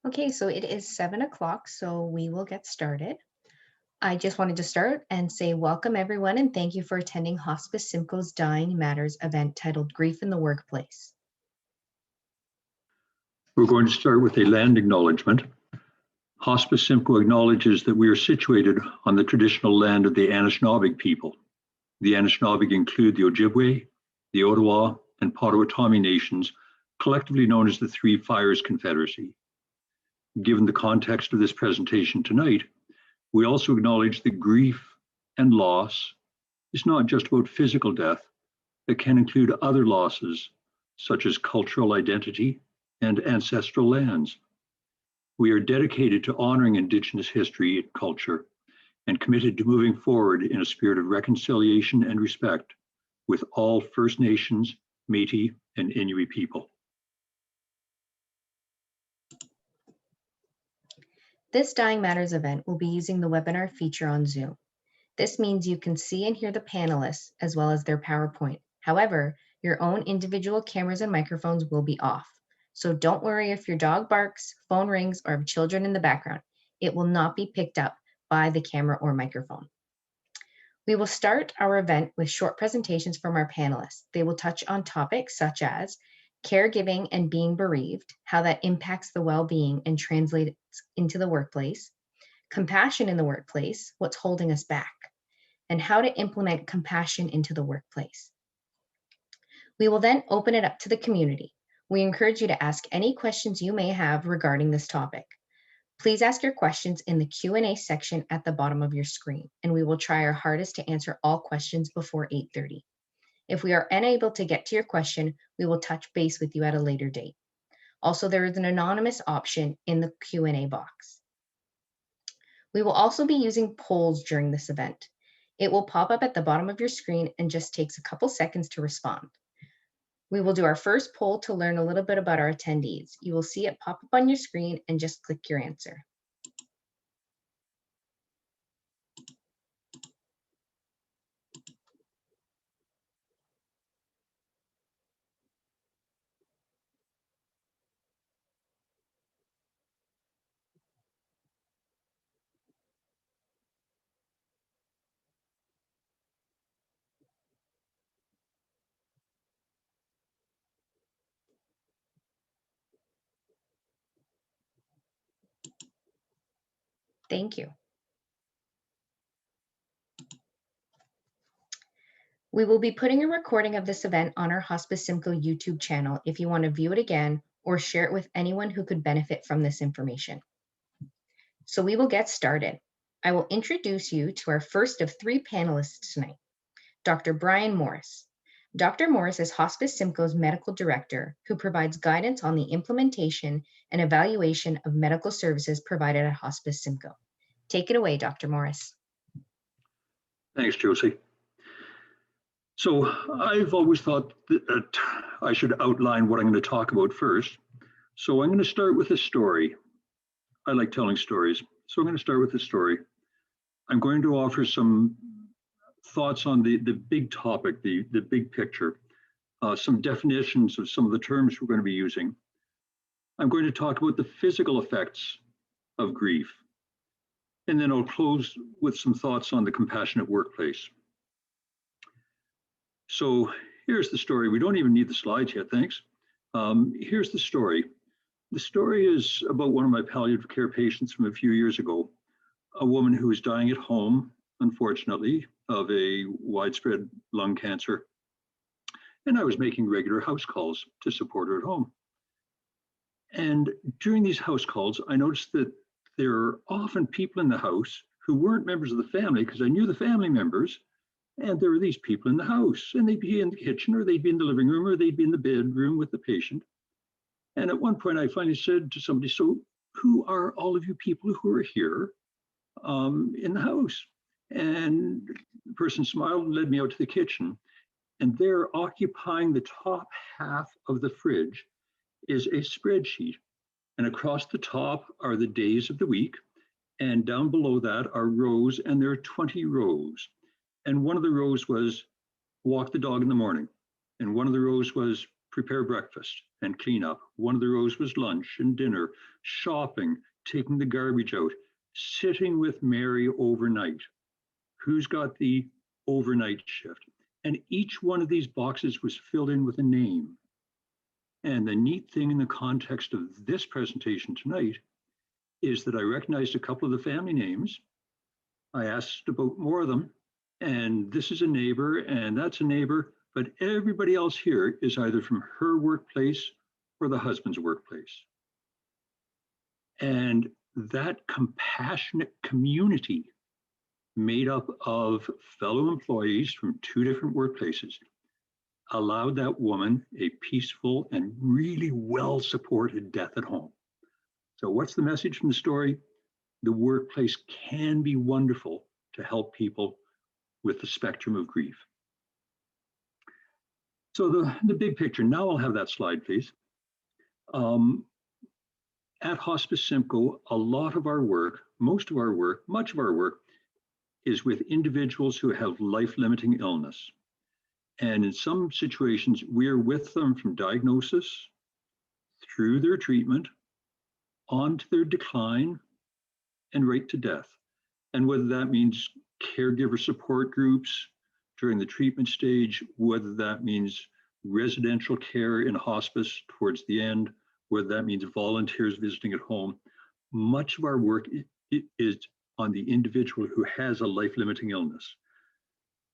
Okay, so it is 7 o'clock, so we will get started. I just wanted to start and say welcome everyone and thank you for attending Hospice Simcoe's Dying Matters event titled Grief in the Workplace. We're going to start with a land acknowledgement. Hospice Simcoe acknowledges that we are situated on the traditional land of the Anishinaabe people. The Anishinaabe include the Ojibwe, the Ottawa, and Potawatomi nations, collectively known as the Three Fires Confederacy. Given the context of this presentation tonight, we also acknowledge that grief and loss is not just about physical death, it can include other losses, such as cultural identity and ancestral lands. We are dedicated to honoring Indigenous history and culture and committed to moving forward in a spirit of reconciliation and respect with all First Nations, Métis, and Inuit people. This Dying Matters event will be using the webinar feature on Zoom. This means you can see and hear the panelists as well as their PowerPoint. However, your own individual cameras and microphones will be off. So don't worry if your dog barks, phone rings, or have children in the background. It will not be picked up by the camera or microphone. We will start our event with short presentations from our panelists. They will touch on topics such as caregiving and being bereaved, how that impacts the well-being and translates into the workplace, compassion in the workplace, what's holding us back, and how to implement compassion into the workplace. We will then open it up to the community. We encourage you to ask any questions you may have regarding this topic. Please ask your questions in the Q&A section at the bottom of your screen, and we will try our hardest to answer all questions before 8:30. If we are unable to get to your question, we will touch base with you at a later date. Also, there is an anonymous option in the Q&A box. We will also be using polls during this event. It will pop up at the bottom of your screen and just takes a couple seconds to respond. We will do our first poll to learn a little bit about our attendees. You will see it pop up on your screen and just click your answer. Thank you. We will be putting a recording of this event on our Hospice Simcoe YouTube channel if you want to view it again or share it with anyone who could benefit from this information. So we will get started. I will introduce you to our first of three panelists tonight, Dr. Brian Morris. Dr. Morris is Hospice Simcoe's medical director who provides guidance on the implementation and evaluation of medical services provided at Hospice Simcoe. Take it away, Dr. Morris. Thanks, Josie. So I've always thought that I should outline what I'm going to talk about first. So I'm going to start with a story. I like telling stories. So I'm going to start with a story. I'm going to offer some thoughts on the big topic, the big picture, some definitions of some of the terms we're going to be using. I'm going to talk about the physical effects of grief. And then I'll close with some thoughts on the compassionate workplace. So here's the story. We don't even need the slides yet, thanks. Here's the story. The story is about one of my palliative care patients from a few years ago, a woman who was dying at home, unfortunately, of a widespread lung cancer. And I was making regular house calls to support her at home. And during these house calls, I noticed that there are often people in the house who weren't members of the family, because I knew the family members, and there were these people in the house, and they'd be in the kitchen, or they'd be in the living room, or they'd be in the bedroom with the patient. And at one point, I finally said to somebody, so who are all of you people who are here in the house? And the person smiled and led me out to the kitchen. And there, occupying the top half of the fridge, is a spreadsheet. And across the top are the days of the week. And down below that are rows, and there are 20 rows. And one of the rows was walk the dog in the morning. And one of the rows was prepare breakfast and clean up. One of the rows was lunch and dinner, shopping, taking the garbage out, sitting with Mary overnight. Who's got the overnight shift? And each one of these boxes was filled in with a name. And the neat thing in the context of this presentation tonight is that I recognized a couple of the family names. I asked about more of them, and this is a neighbor, and that's a neighbor, but everybody else here is either from her workplace or the husband's workplace. And that compassionate community made up of fellow employees from two different workplaces allowed that woman a peaceful and really well-supported death at home. So what's the message from the story? The workplace can be wonderful to help people with the spectrum of grief. So the big picture, now I'll have that slide, please. At Hospice Simcoe, a lot of our work, most of our work, much of our work is with individuals who have life-limiting illness. And in some situations, we're with them from diagnosis, through their treatment, on to their decline, and right to death. And whether that means caregiver support groups during the treatment stage, whether that means residential care in hospice towards the end, whether that means volunteers visiting at home, much of our work is on the individual who has a life-limiting illness.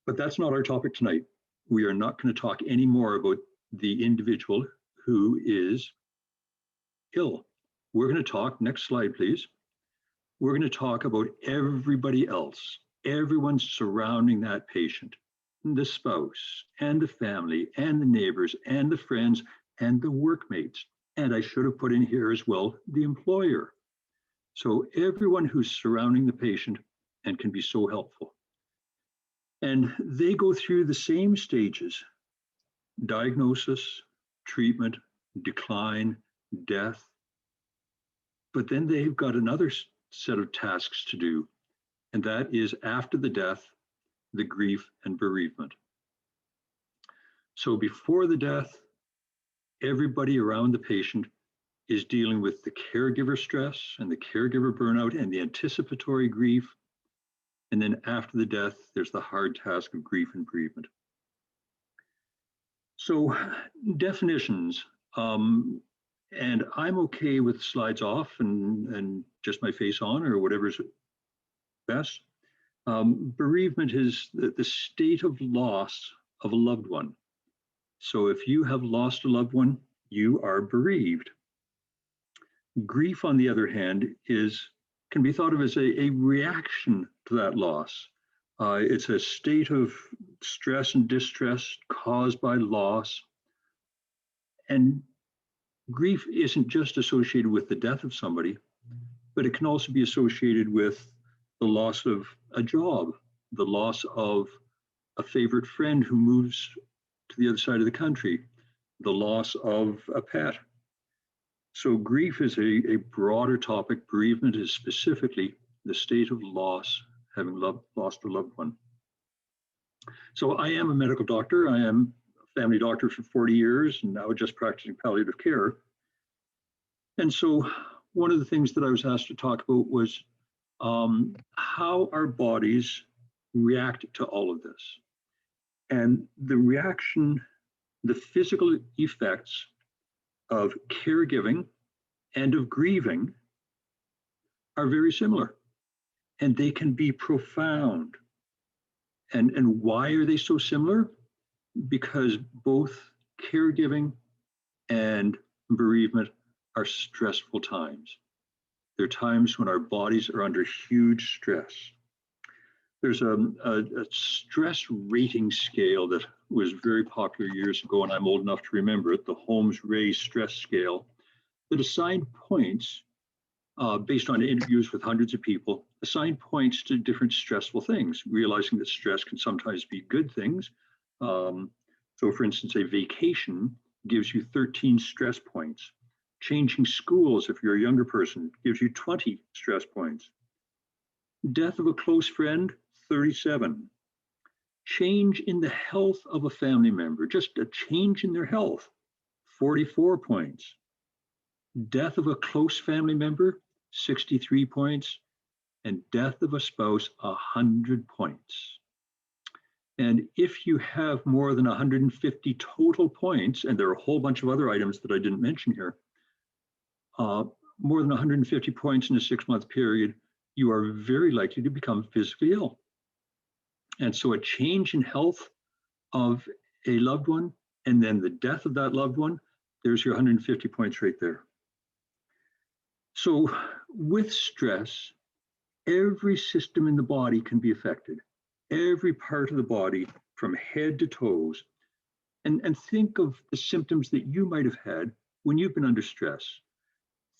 But that's not our topic tonight. We are not going to talk any more about the individual who is ill. We're going to talk, next slide, please. We're going to talk about everybody else, everyone surrounding that patient, the spouse and the family and the neighbors and the friends and the workmates. And I should have put in here as well, the employer. So everyone who's surrounding the patient and can be so helpful. And they go through the same stages: diagnosis, treatment, decline, death. But then they've got another set of tasks to do, and that is after the death, the grief and bereavement. So before the death, everybody around the patient is dealing with the caregiver stress and the caregiver burnout and the anticipatory grief. And then after the death, there's the hard task of grief and bereavement. So definitions, and I'm okay with slides off and just my face on or whatever's best. Bereavement is the state of loss of a loved one. So if you have lost a loved one, you are bereaved. Grief, on the other hand, can be thought of as a reaction to that loss. It's a state of stress and distress caused by loss. And grief isn't just associated with the death of somebody, but it can also be associated with the loss of a job, the loss of a favorite friend who moves to the other side of the country, the loss of a pet. So grief is a broader topic. Bereavement is specifically the state of loss, having lost a loved one. So I am a medical doctor. I am a family doctor for 40 years and now just practicing palliative care. And so one of the things that I was asked to talk about was how our bodies react to all of this. And the reaction, the physical effects of caregiving and of grieving are very similar, and they can be profound. And why are they so similar? Because both caregiving and bereavement are stressful times. They're times when our bodies are under huge stress. There's a stress rating scale that was very popular years ago, and I'm old enough to remember it, the Holmes-Ray stress scale, that assigned points based on interviews with hundreds of people, assigned points to different stressful things, realizing that stress can sometimes be good things. So for instance, a vacation gives you 13 stress points. Changing schools, if you're a younger person, gives you 20 stress points. Death of a close friend, 37. Change in the health of a family member, just a change in their health, 44 points. Death of a close family member, 63 points. And death of a spouse, 100 points. And if you have more than 150 total points, and there are a whole bunch of other items that I didn't mention here, more than 150 points in a 6-month period, you are very likely to become physically ill. And so a change in health of a loved one, and then the death of that loved one, there's your 150 points right there. So with stress, every system in the body can be affected. Every part of the body from head to toes. And think of the symptoms that you might have had when you've been under stress.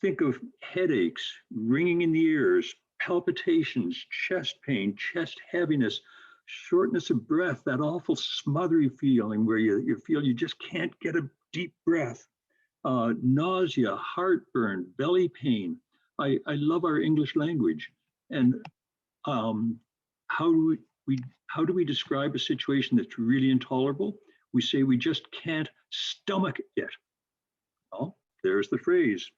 Think of headaches, ringing in the ears, palpitations, chest pain, chest heaviness, shortness of breath, that awful smothery feeling where you feel you just can't get a deep breath, nausea, heartburn, belly pain. I love our English language. And how do we describe a situation that's really intolerable? We say we just can't stomach it. Well, there's the phrase.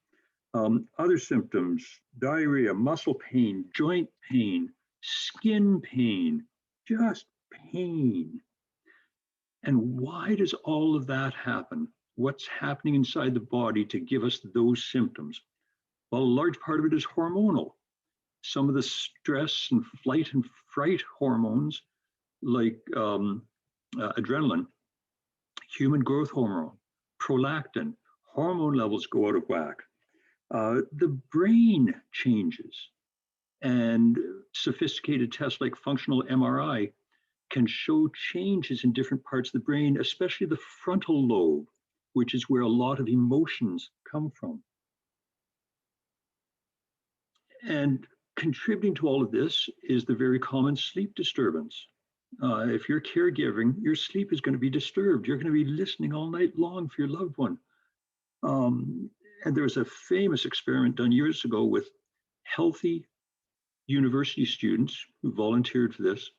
Other symptoms: diarrhea, muscle pain, joint pain, skin pain, just pain. And why does all of that happen? What's happening inside the body to give us those symptoms? Well, a large part of it is hormonal. Some of the stress and flight and fright hormones, like adrenaline, human growth hormone, prolactin, hormone levels go out of whack. The brain changes, and sophisticated tests like functional MRI can show changes in different parts of the brain, especially the frontal lobe, which is where a lot of emotions come from. And contributing to all of this is the very common sleep disturbance. If you're caregiving, your sleep is going to be disturbed. You're going to be listening all night long for your loved one. And there was a famous experiment done years ago with healthy university students who volunteered for this.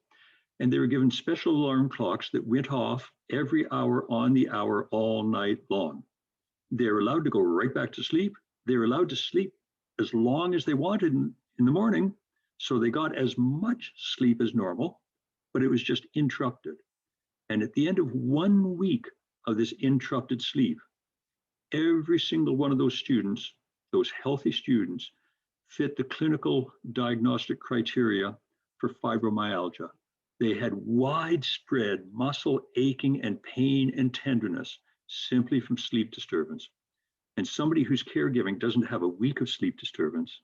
And they were given special alarm clocks that went off every hour on the hour all night long. They were allowed to go right back to sleep. They were allowed to sleep as long as they wanted in the morning. So they got as much sleep as normal, but it was just interrupted. And at the end of 1 week of this interrupted sleep, every single one of those students, those healthy students, fit the clinical diagnostic criteria for fibromyalgia. They had widespread muscle aching and pain and tenderness simply from sleep disturbance. And somebody who's caregiving doesn't have a week of sleep disturbance,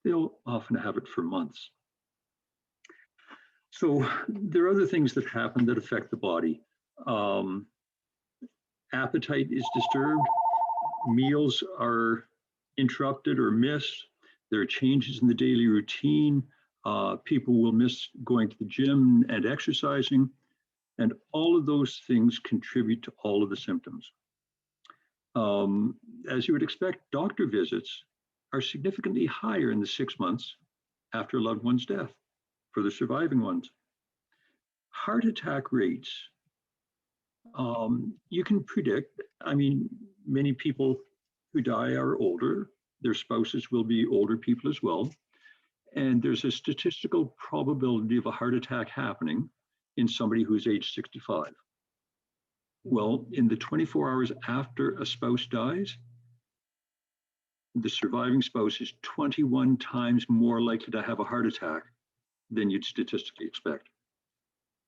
they'll often have it for months. So there are other things that happen that affect the body. Appetite is disturbed, meals are interrupted or missed, there are changes in the daily routine, people will miss going to the gym and exercising, and all of those things contribute to all of the symptoms. As you would expect, doctor visits are significantly higher in the 6 months after a loved one's death for the surviving ones. Heart attack rates, you can predict. I mean, many people who die are older. Their spouses will be older people as well. And there's a statistical probability of a heart attack happening in somebody who's age 65. Well, in the 24 hours after a spouse dies, the surviving spouse is 21 times more likely to have a heart attack than you'd statistically expect.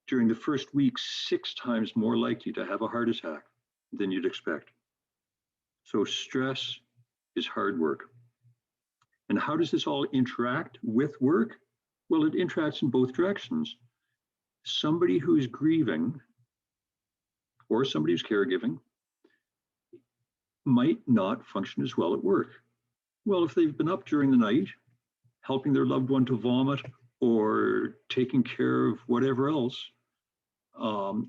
During the first week, 6 times more likely to have a heart attack than you'd expect. So stress is hard work. And how does this all interact with work? Well, it interacts in both directions. Somebody who is grieving or somebody who's caregiving might not function as well at work. Well, if they've been up during the night, helping their loved one to vomit or taking care of whatever else,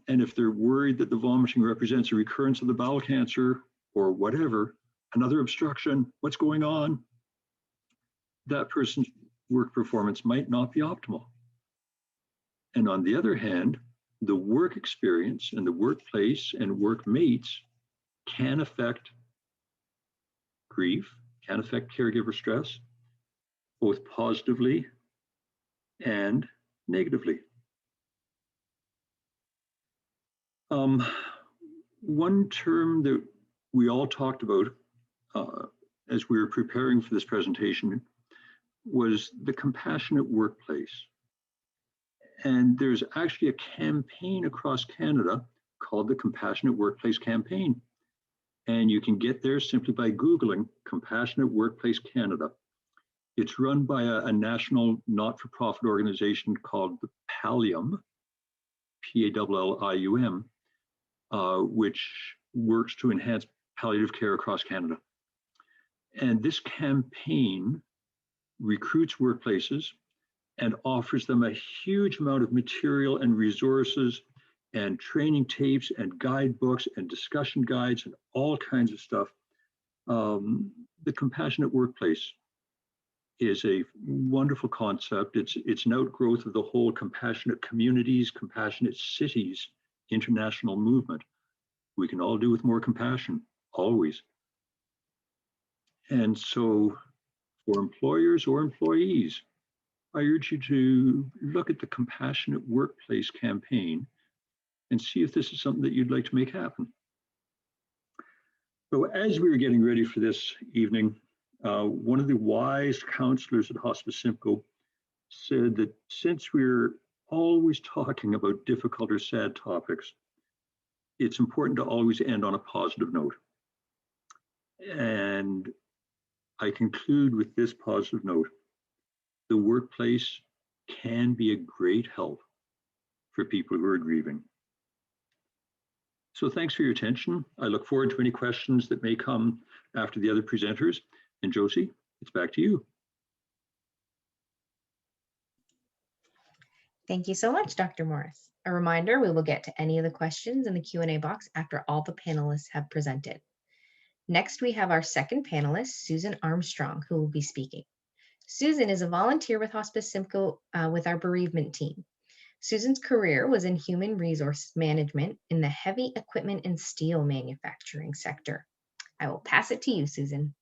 and if they're worried that the vomiting represents a recurrence of the bowel cancer or whatever, another obstruction, what's going on, that person's work performance might not be optimal. And on the other hand, the work experience and the workplace and work mates can affect grief, can affect caregiver stress, both positively and negatively. One term that we all talked about as we were preparing for this presentation was the compassionate workplace. And there's actually a campaign across Canada called the Compassionate Workplace Campaign. And you can get there simply by Googling Compassionate Workplace Canada. It's run by a national not-for-profit organization called the Pallium, Pallium, which works to enhance palliative care across Canada. And this campaign recruits workplaces and offers them a huge amount of material and resources and training tapes and guidebooks and discussion guides and all kinds of stuff. The compassionate workplace is a wonderful concept. It's an outgrowth of the whole compassionate communities, compassionate cities international movement. We can all do with more compassion, always. And so for employers or employees, I urge you to look at the Compassionate Workplace campaign and see if this is something that you'd like to make happen. So as we were getting ready for this evening, one of the wise counselors at Hospice Simcoe said that since we're always talking about difficult or sad topics, it's important to always end on a positive note. And I conclude with this positive note. The workplace can be a great help for people who are grieving. So thanks for your attention. I look forward to any questions that may come after the other presenters. And Josie, it's back to you. Thank you so much, Dr. Morris. A reminder, we will get to any of the questions in the Q&A box after all the panelists have presented. Next, we have our second panelist, Susan Armstrong, who will be speaking. Susan is a volunteer with Hospice Simcoe with our bereavement team. Susan's career was in human resource management in the heavy equipment and steel manufacturing sector. I will pass it to you, Susan.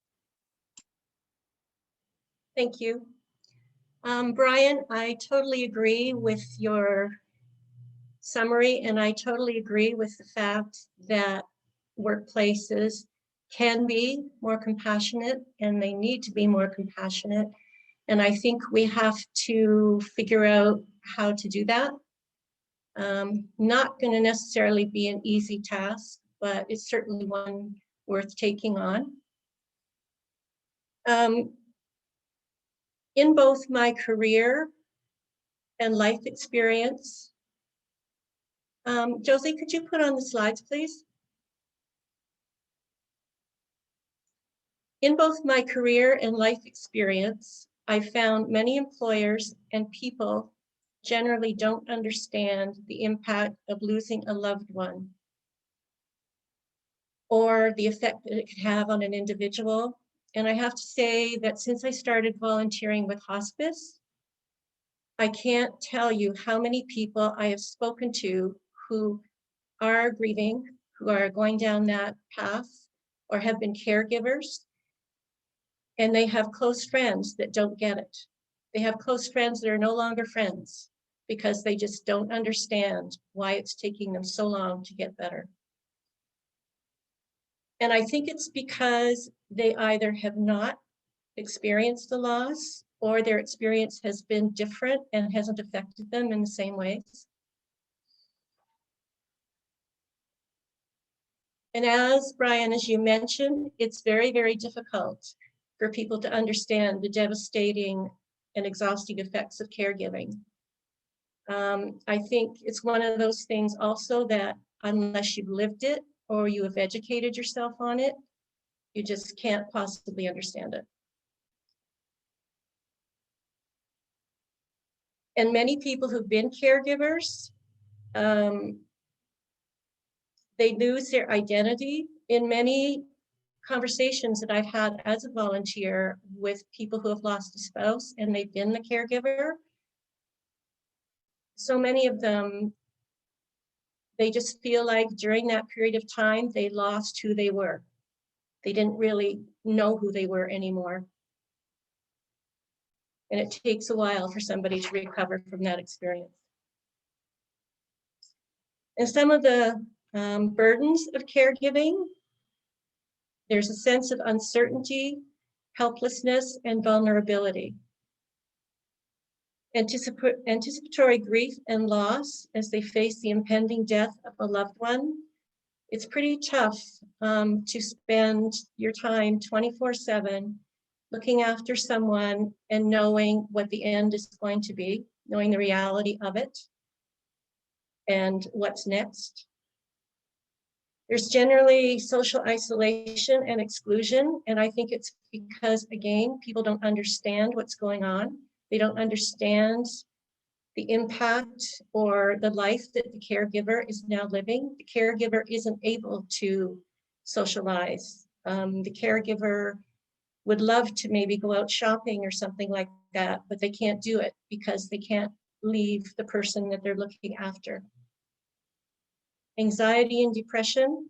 Thank you. Brian, I totally agree with your summary, and I totally agree with the fact that workplaces can be more compassionate and they need to be more compassionate. And I think we have to figure out how to do that. Not going to necessarily be an easy task, but it's certainly one worth taking on. In both my career and life experience, Josie, could you put on the slides, please? In both my career and life experience, I found many employers and people generally don't understand the impact of losing a loved one or the effect that it could have on an individual. And I have to say that since I started volunteering with hospice, I can't tell you how many people I have spoken to who are grieving, who are going down that path or have been caregivers, and they have close friends that don't get it. They have close friends that are no longer friends because they just don't understand why it's taking them so long to get better. And I think it's because they either have not experienced the loss or their experience has been different and hasn't affected them in the same ways. And as Brian, as you mentioned, it's very, very difficult for people to understand the devastating and exhausting effects of caregiving. I think it's one of those things also that unless you've lived it or you have educated yourself on it, you just can't possibly understand it. And many people who've been caregivers, they lose their identity. In many conversations that I've had as a volunteer with people who have lost a spouse and they've been the caregiver, so many of them They just feel like during that period of time, they lost who they were. They didn't really know who they were anymore. And it takes a while for somebody to recover from that experience. And some of the burdens of caregiving, there's a sense of uncertainty, helplessness, and vulnerability. Anticipatory grief and loss as they face the impending death of a loved one. It's pretty tough to spend your time 24/7 looking after someone and knowing what the end is going to be, knowing the reality of it and what's next. There's generally social isolation and exclusion, and I think it's because, again, people don't understand what's going on. They don't understand the impact or the life that the caregiver is now living. The caregiver isn't able to socialize. The caregiver would love to maybe go out shopping or something like that, but they can't do it because they can't leave the person that they're looking after. Anxiety and depression,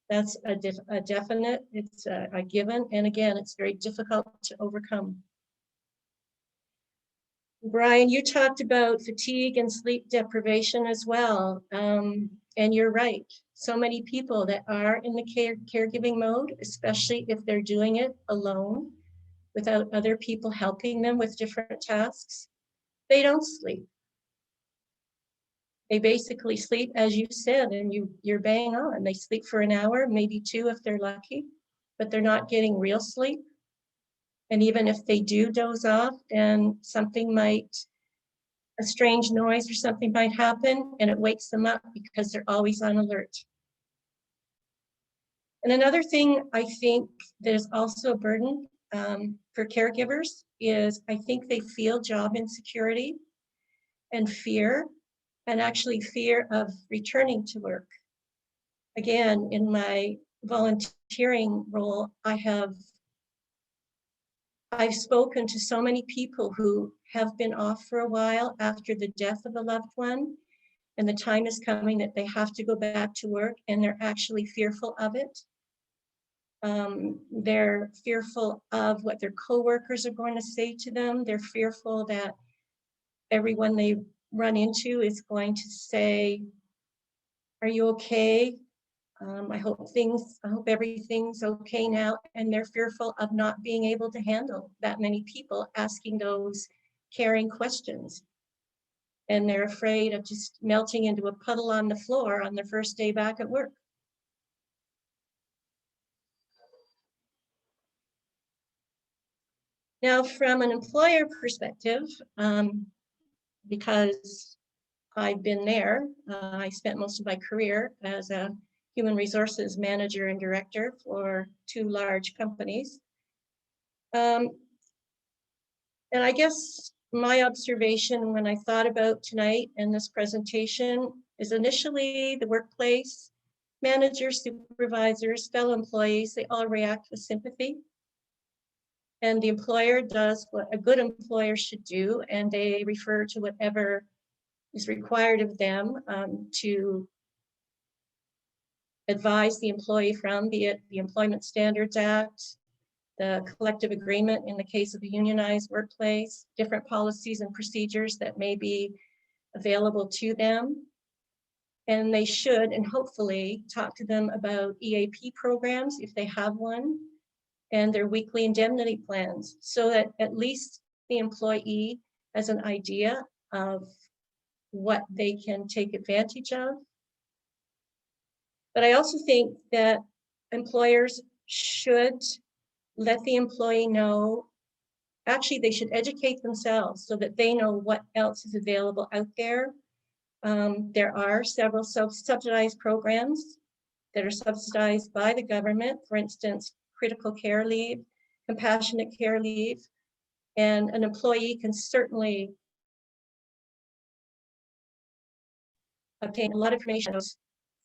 that's a definite, it's a given. And again, it's very difficult to overcome. Brian, you talked about fatigue and sleep deprivation as well. And you're right. So many people that are in the caregiving mode, especially if they're doing it alone without other people helping them with different tasks, they don't sleep. They basically sleep, as you said, and you're bang on. They sleep for an hour, maybe two if they're lucky, but they're not getting real sleep. And even if they do doze off, then a strange noise or something might happen and it wakes them up because they're always on alert. And another thing I think that is also a burden for caregivers is I think they feel job insecurity and fear, and actually fear of returning to work. Again, in my volunteering role, I've spoken to so many people who have been off for a while after the death of a loved one, and the time is coming that they have to go back to work, and they're actually fearful of it. They're fearful of what their coworkers are going to say to them. They're fearful that everyone they run into is going to say, "Are you okay? I hope everything's okay now." And they're fearful of not being able to handle that many people asking those caring questions. And they're afraid of just melting into a puddle on the floor on their first day back at work. Now, from an employer perspective, because I've been there, I spent most of my career as a human resources manager and director for 2 large companies. And I guess my observation when I thought about tonight and this presentation is initially the workplace, managers, supervisors, fellow employees, they all react with sympathy. And the employer does what a good employer should do, and they refer to whatever is required of them to advise the employee from, be it the Employment Standards Act, the collective agreement in the case of a unionized workplace, different policies and procedures that may be available to them. And they should, and hopefully, talk to them about EAP programs if they have one, and their weekly indemnity plans, so that at least the employee has an idea of what they can take advantage of. But I also think that employers should let the employee know, actually they should educate themselves so that they know what else is available out there. There are several subsidized programs that are subsidized by the government, for instance, critical care leave, compassionate care leave, and an employee can certainly obtain a lot of information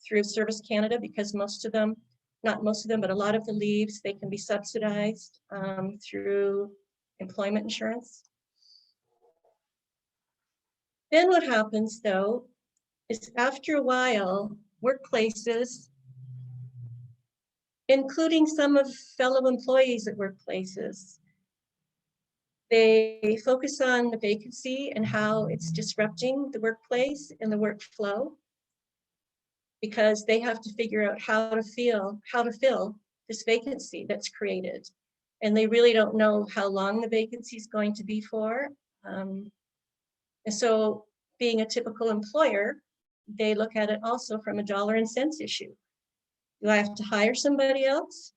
through Service Canada, because most of them, not most of them, but a lot of the leaves, they can be subsidized through employment insurance. Then what happens though is after a while, workplaces, including some of fellow employees at workplaces, they focus on the vacancy and how it's disrupting the workplace and the workflow, because they have to figure out how to fill this vacancy that's created. And they really don't know how long the vacancy is going to be for. And so being a typical employer, they look at it also from a dollar and cents issue. Do I have to hire somebody else?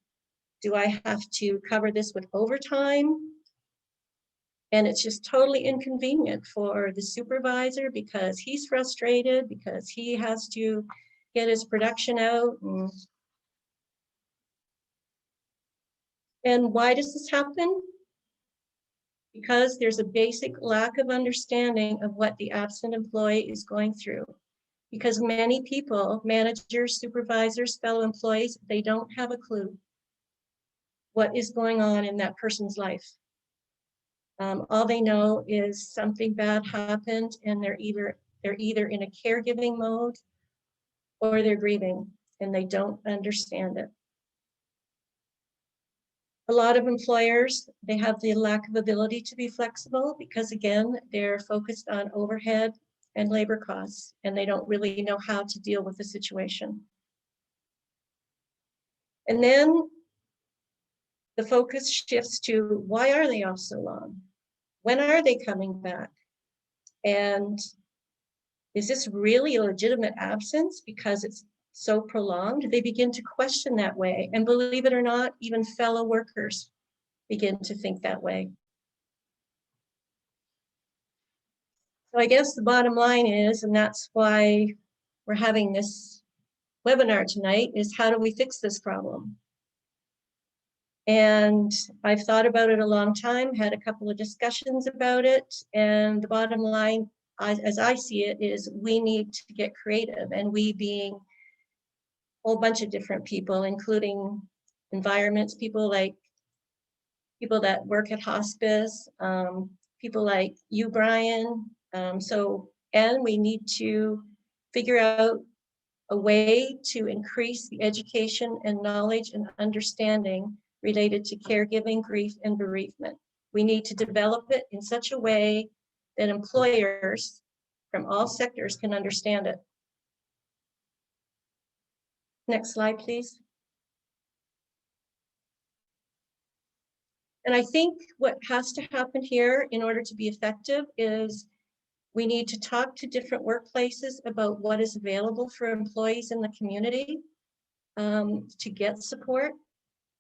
Do I have to cover this with overtime? And it's just totally inconvenient for the supervisor because he's frustrated, because he has to get his production out. And why does this happen? Because there's a basic lack of understanding of what the absent employee is going through. Because many people, managers, supervisors, fellow employees, they don't have a clue what is going on in that person's life. All they know is something bad happened and they're either in a caregiving mode or they're grieving and they don't understand it. A lot of employers, they have the lack of ability to be flexible because again, they're focused on overhead and labor costs and they don't really know how to deal with the situation. And then the focus shifts to why are they off so long? When are they coming back? And is this really a legitimate absence because it's so prolonged? They begin to question that way. And believe it or not, even fellow workers begin to think that way. So I guess the bottom line is, and that's why we're having this webinar tonight, is how do we fix this problem? And I've thought about it a long time, had a couple of discussions about it, and the bottom line, as I see it, is we need to get creative, and we being a whole bunch of different people, including environments, people that work at hospice, people like you, Brian. And we need to figure out a way to increase the education and knowledge and understanding related to caregiving, grief, and bereavement. We need to develop it in such a way that employers from all sectors can understand it. Next slide, please. And I think what has to happen here in order to be effective is we need to talk to different workplaces about what is available for employees in the community to get support.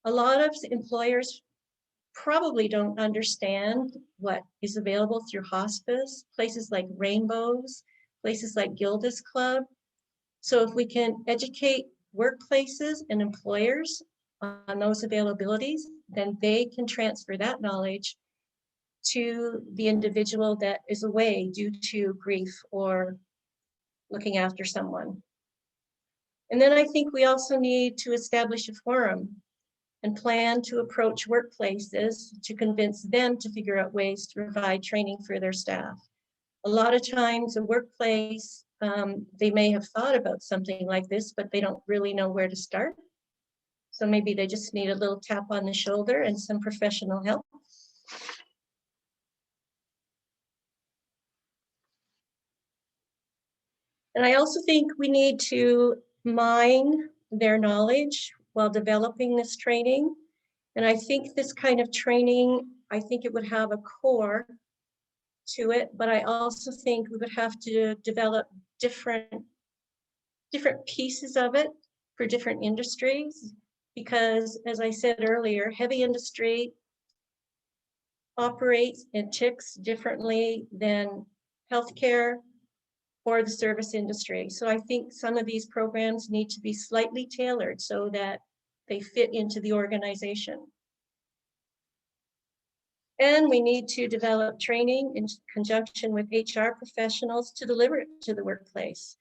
A lot of employers probably don't understand what is available through hospice, places like Rainbows, places like Gilda's Club. So if we can educate workplaces and employers on those availabilities, then they can transfer that knowledge to the individual that is away due to grief or looking after someone. And then I think we also need to establish a forum and plan to approach workplaces to convince them to figure out ways to provide training for their staff. A lot of times a workplace, they may have thought about something like this, but they don't really know where to start. So maybe they just need a little tap on the shoulder and some professional help. And I also think we need to mine their knowledge while developing this training. And I think this kind of training, I think it would have a core to it, but I also think we would have to develop different pieces of it for different industries, because as I said earlier, heavy industry operates and ticks differently than healthcare or the service industry. So I think some of these programs need to be slightly tailored so that they fit into the organization. And we need to develop training in conjunction with HR professionals to deliver it to the workplace.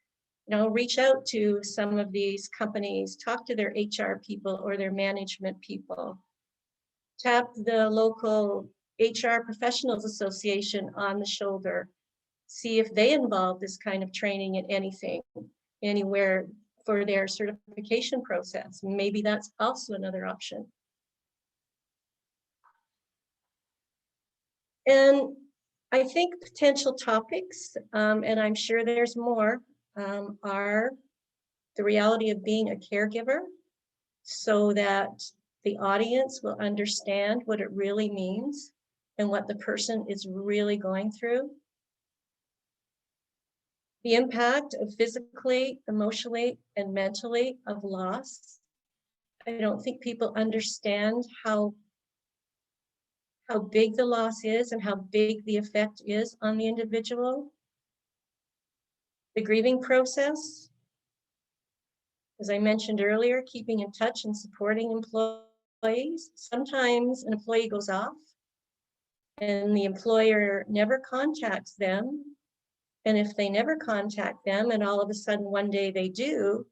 You know, reach out to some of these companies, talk to their HR people or their management people. Tap the local HR Professionals Association on the shoulder see if they involve this kind of training in anything, anywhere for their certification process. Maybe that's also another option. And I think potential topics, and I'm sure there's more, are the reality of being a caregiver, so that the audience will understand what it really means and what the person is really going through. The impact of physically, emotionally, and mentally of loss. I don't think people understand how big the loss is and how big the effect is on the individual. The grieving process, as I mentioned earlier, keeping in touch and supporting employees. Sometimes an employee goes off and the employer never contacts them. And if they never contact them and all of a sudden one day they do,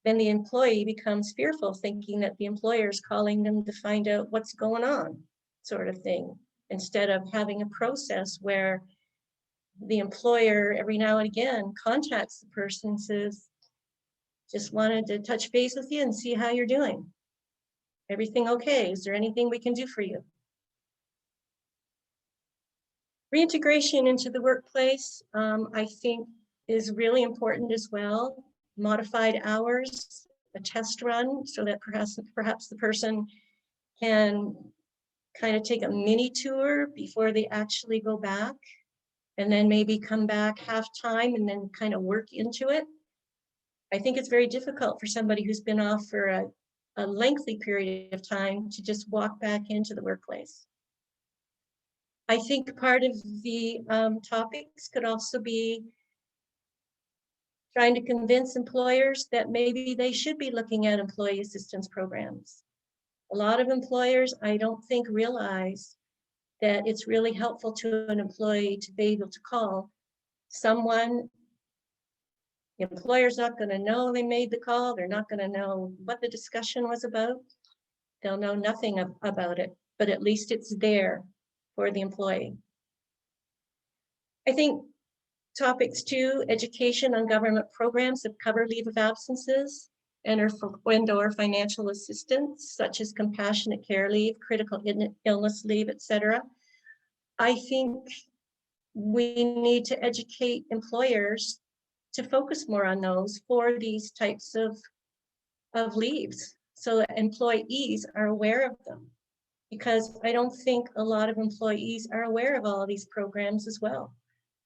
then the employee becomes fearful, thinking that the employer is calling them to find out what's going on, sort of thing, instead of having a process where the employer every now and again contacts the person and says, just wanted to touch base with you and see how you're doing. Everything okay? Is there anything we can do for you? Reintegration into the workplace, I think, is really important as well. Modified hours, a test run, so that perhaps the person can kind of take a mini tour before they actually go back, and then maybe come back half-time and then kind of work into it. I think it's very difficult for somebody who's been off for a lengthy period of time to just walk back into the workplace. I think part of the topics could also be trying to convince employers that maybe they should be looking at employee assistance programs. A lot of employers, I don't think, realize that it's really helpful to an employee to be able to call someone. The employer's not going to know they made the call. They're not going to know what the discussion was about. They'll know nothing about it, but at least it's there for the employee. I think topics too, education on government programs that cover leave of absences and or financial assistance, such as compassionate care leave, critical illness leave, etc. I think we need to educate employers to focus more on those for these types of leaves, so that employees are aware of them. Because I don't think a lot of employees are aware of all of these programs as well.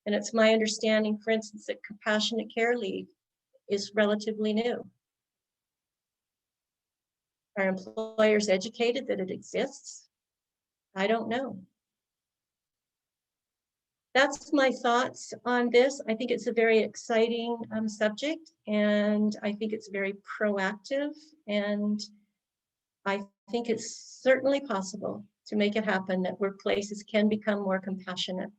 And it's my understanding, for instance, that compassionate care leave is relatively new. Are employers educated that it exists? I don't know. That's my thoughts on this. I think it's a very exciting subject, and I think it's very proactive, and I think it's certainly possible to make it happen, that workplaces can become more compassionate.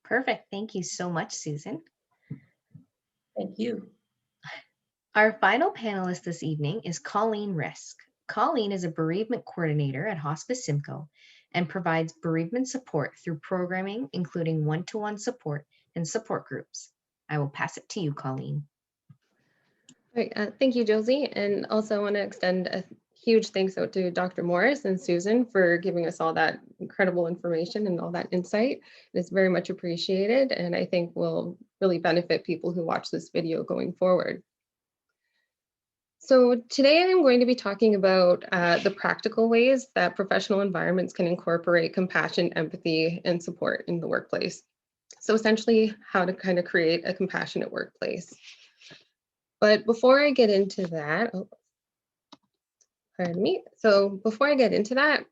Perfect. Thank you so much, Susan. Thank you. Our final panelist this evening is Colleen Risk. Colleen is a bereavement coordinator at Hospice Simcoe and provides bereavement support through programming, including one-to-one support and support groups. I will pass it to you, Colleen. Right, thank you, Josie. And also I want to extend a huge thanks out to Dr. Morris and Susan for giving us all that incredible information and all that insight. It's very much appreciated, and I think will really benefit people who watch this video going forward. So today I'm going to be talking about the practical ways that professional environments can incorporate compassion, empathy, and support in the workplace. So essentially how to kind of create a compassionate workplace. But before I get into that, pardon me. So before I get into that,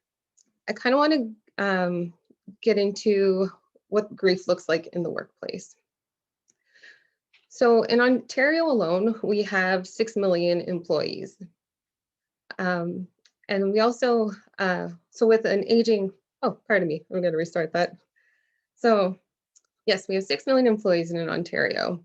I kind of want to get into what grief looks like in the workplace. So in Ontario alone, we have 6 million employees. And we also, so with an aging, oh, pardon me, I'm going to restart that. So yes, we have 6 million employees in Ontario.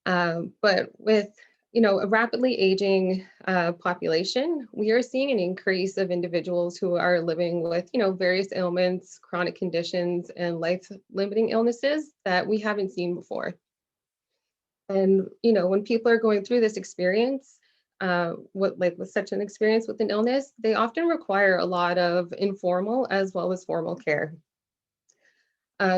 But with a rapidly aging population, we are seeing an increase of individuals who are living with, various ailments, chronic conditions, and life-limiting illnesses that we haven't seen before. And, when people are going through this experience, with such an experience with an illness, they often require a lot of informal as well as formal care.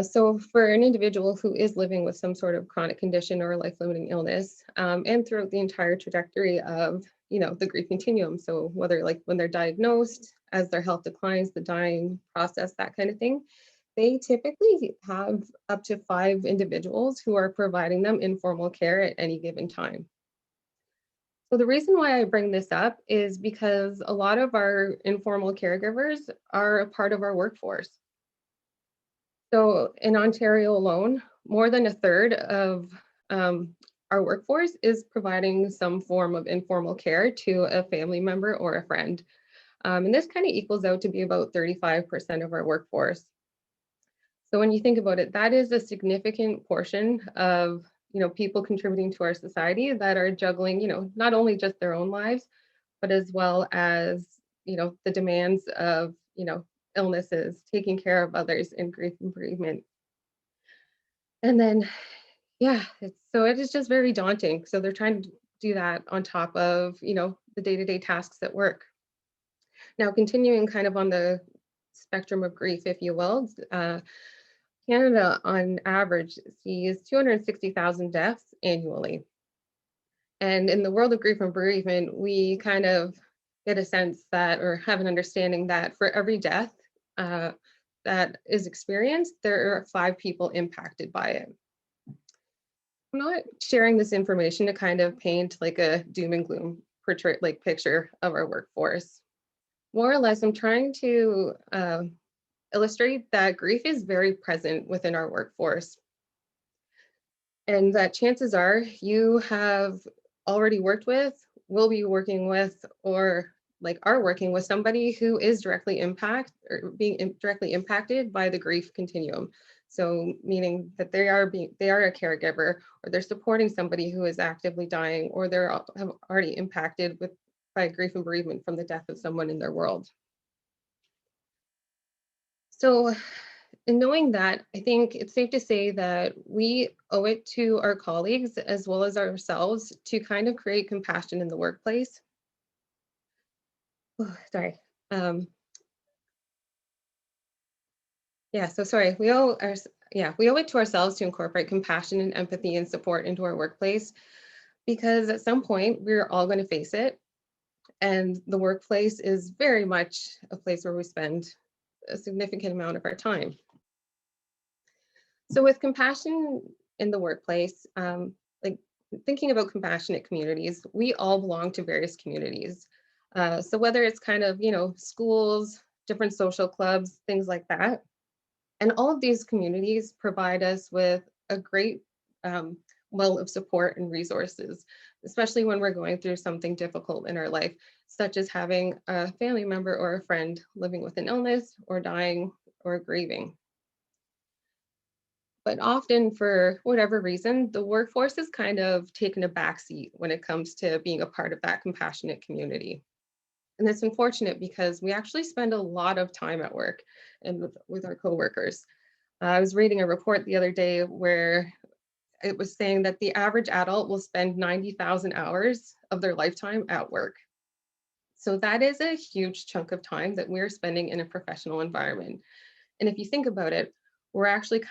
So for an individual who is living with some sort of chronic condition or life-limiting illness, and throughout the entire trajectory of, the grief continuum, so whether like when they're diagnosed, as their health declines, the dying process, that kind of thing, they typically have up to 5 individuals who are providing them informal care at any given time. So the reason why I bring this up is because a lot of our informal caregivers are a part of our workforce. So in Ontario alone, more than a third of our workforce is providing some form of informal care to a family member or a friend. And this kind of equals out to be about 35% of our workforce. So when you think about it, that is a significant portion of people contributing to our society that are juggling, not only just their own lives, but as well as the demands of illnesses, taking care of others in grief and bereavement. And then, yeah, it is just very daunting. So they're trying to do that on top of, the day-to-day tasks at work. Now, continuing kind of on the spectrum of grief, if you will, Canada on average sees 260,000 deaths annually. And in the world of grief and bereavement, we kind of get a sense that, or have an understanding that for every death that is experienced, there are 5 people impacted by it. I'm not sharing this information to kind of paint like a doom and gloom portrait, like picture of our workforce. More or less, I'm trying to illustrate that grief is very present within our workforce. And that chances are you have already worked with, will be working with, or like are working with somebody who is directly directly impacted by the grief continuum. So meaning that they are a caregiver, or they're supporting somebody who is actively dying, or have already impacted by grief and bereavement from the death of someone in their world. So in knowing that, I think it's safe to say that we owe it to our colleagues as well as ourselves to kind of create compassion in the workplace. Oh, sorry. Sorry. We owe it to ourselves to incorporate compassion and empathy and support into our workplace, because at some point we're all going to face it. And the workplace is very much a place where we spend a significant amount of our time. So with compassion in the workplace, like thinking about compassionate communities, we all belong to various communities. So whether it's kind of, schools, different social clubs, things like that. And all of these communities provide us with a great well of support and resources, especially when we're going through something difficult in our life, such as having a family member or a friend living with an illness or dying or grieving. But often, for whatever reason, the workforce has kind of taken a backseat when it comes to being a part of that compassionate community. And it's unfortunate because we actually spend a lot of time at work and with our coworkers. I was reading a report the other day where it was saying that the average adult will spend 90,000 hours of their lifetime at work. So that is a huge chunk of time that we're spending in a professional environment. And if you think about it, we're actually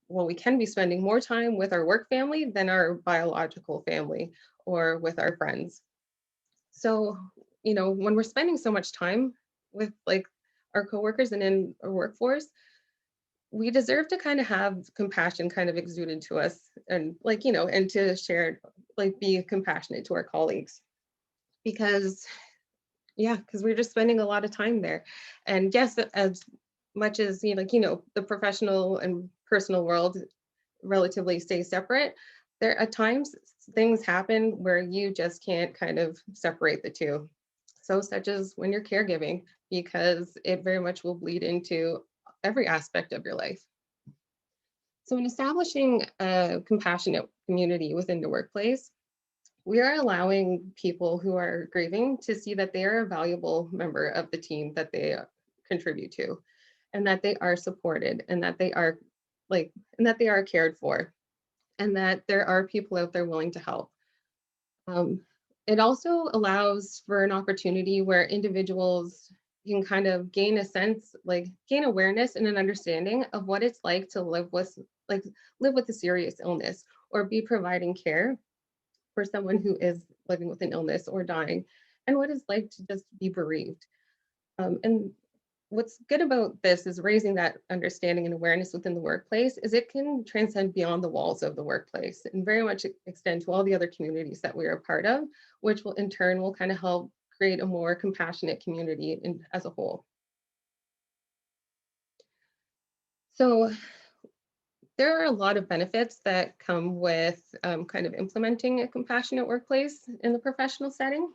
we can be spending more time with our work family than our biological family or with our friends. So, when we're spending so much time with like our coworkers and in our workforce, we deserve to kind of have compassion kind of exuded to us, and and to share, be compassionate to our colleagues, because we're just spending a lot of time there. And yes, as much as the professional and personal world relatively stay separate, there at times things happen where you just can't kind of separate the two. So such as when you're caregiving, because it very much will bleed into every aspect of your life. So in establishing a compassionate community within the workplace, we are allowing people who are grieving to see that they are a valuable member of the team that they contribute to, and that they are supported, and that they are and that they are cared for, and that there are people out there willing to help. Um, it also allows for an opportunity where individuals can kind of gain a sense, gain awareness and an understanding of what it's like to like live with a serious illness or be providing care for someone who is living with an illness or dying, and what it's like to just be bereaved. And what's good about this is raising that understanding and awareness within the workplace is it can transcend beyond the walls of the workplace and very much extend to all the other communities that we are a part of, which will in turn will kind of help create a more compassionate community as a whole. So there are a lot of benefits that come with kind of implementing a compassionate workplace in the professional setting.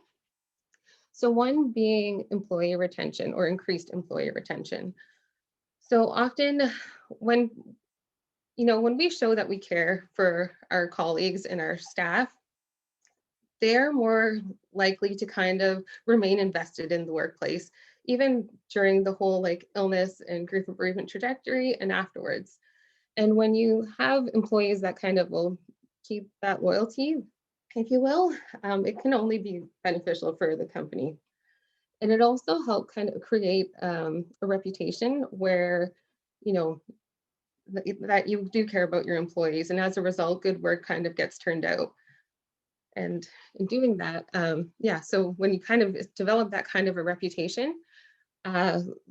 So one being employee retention or increased employee retention. So often when when we show that we care for our colleagues and our staff, they're more likely to kind of remain invested in the workplace, even during the whole illness and grief and bereavement trajectory and afterwards. And when you have employees that kind of will keep that loyalty, if you will, it can only be beneficial for the company. And it also helped kind of create a reputation where, you know, that you do care about your employees. And as a result, good work kind of gets turned out. And in doing that, yeah, so when you kind of develop that kind of a reputation,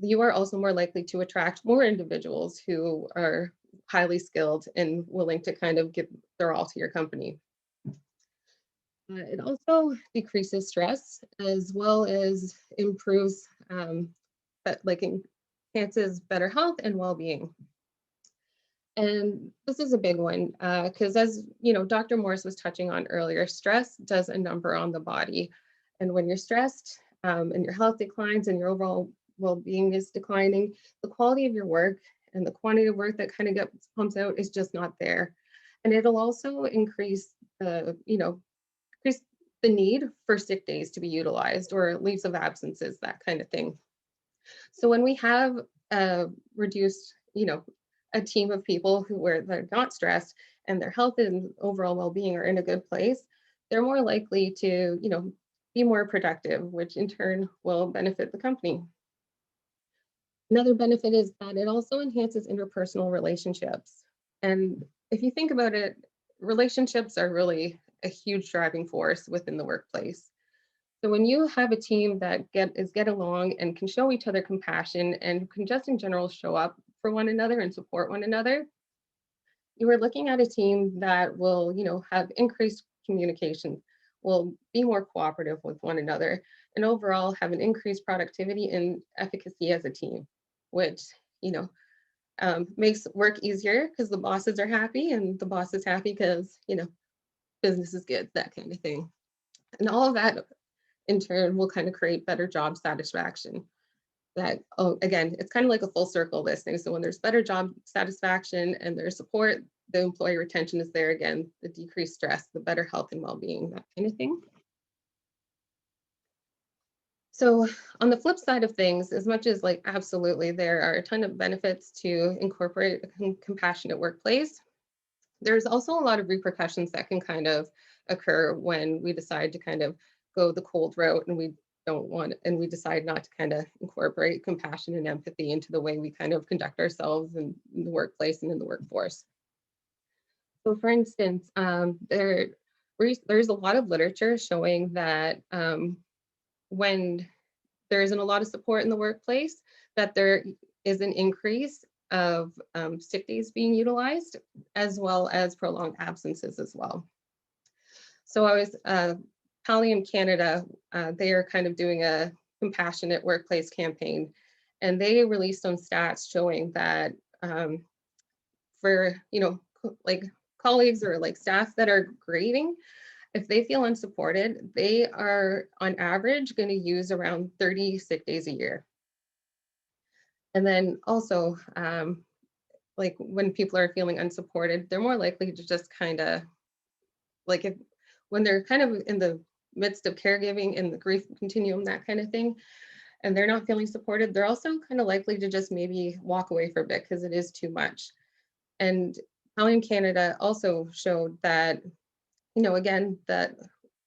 you are also more likely to attract more individuals who are highly skilled and willing to kind of give their all to your company. It also decreases stress as well as improves, but enhances better health and well-being. And this is a big one because as Dr. Morris was touching on earlier, stress does a number on the body. And when you're stressed and your health declines and your overall well-being is declining, the quality of your work and the quantity of work that kind of gets pumped out is just not there. And it'll also increase increase the need for sick days to be utilized or leaves of absences, that kind of thing. So when we have reduced, a team of people they're not stressed and their health and overall well-being are in a good place, they're more likely to, be more productive, which in turn will benefit the company. Another benefit is that it also enhances interpersonal relationships. And if you think about it, relationships are really a huge driving force within the workplace. So when you have a team that get along and can show each other compassion and can just in general show up for one another and support one another, you are looking at a team that will, have increased communication, will be more cooperative with one another, and overall have an increased productivity and efficacy as a team, which, makes work easier because the bosses are happy and the boss is happy because, business is good, that kind of thing. And all of that in turn will kind of create better job satisfaction. That, again, it's kind of like a full circle listening. So when there's better job satisfaction and there's support, the employee retention is there again, the decreased stress, the better health and well-being, that kind of thing. So on the flip side of things, as much as absolutely there are a ton of benefits to incorporate a compassionate workplace, there's also a lot of repercussions that can kind of occur when we decide to kind of go the cold route and we decide not to kind of incorporate compassion and empathy into the way we kind of conduct ourselves in the workplace and in the workforce. So for instance, there's a lot of literature showing that when there isn't a lot of support in the workplace, that there is an increase of sick days being utilized, as well as prolonged absences as well. So I was Poly in Canada, they are kind of doing a compassionate workplace campaign, and they released some stats showing that for colleagues or staff that are grieving, if they feel unsupported, they are on average going to use around 30 sick days a year. And then also, when people are feeling unsupported, they're more likely to just kind of if when they're kind of in the midst of caregiving in the grief continuum, that kind of thing, and they're not feeling supported, they're also kind of likely to just maybe walk away for a bit because it is too much. And Colleen Canada also showed that, again, that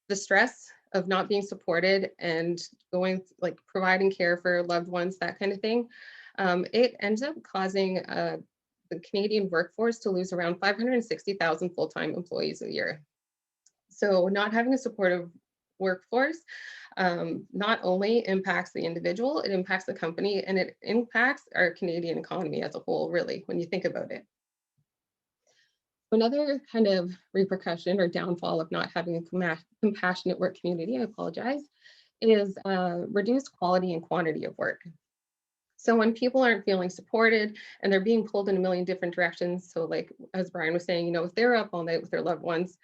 the stress of not being supported and going, like providing care for loved ones, that kind of thing, it ends up causing the Canadian workforce to lose around 560,000 full-time employees a year. So not having a supportive workforce not only impacts the individual, it impacts the company, and it impacts our Canadian economy as a whole, really, when you think about it. Another kind of repercussion or downfall of not having a compassionate work community, I apologize, is reduced quality and quantity of work. So when people aren't feeling supported and they're being pulled in a million different directions, so like as Brian was saying, if they're up all night with their loved ones,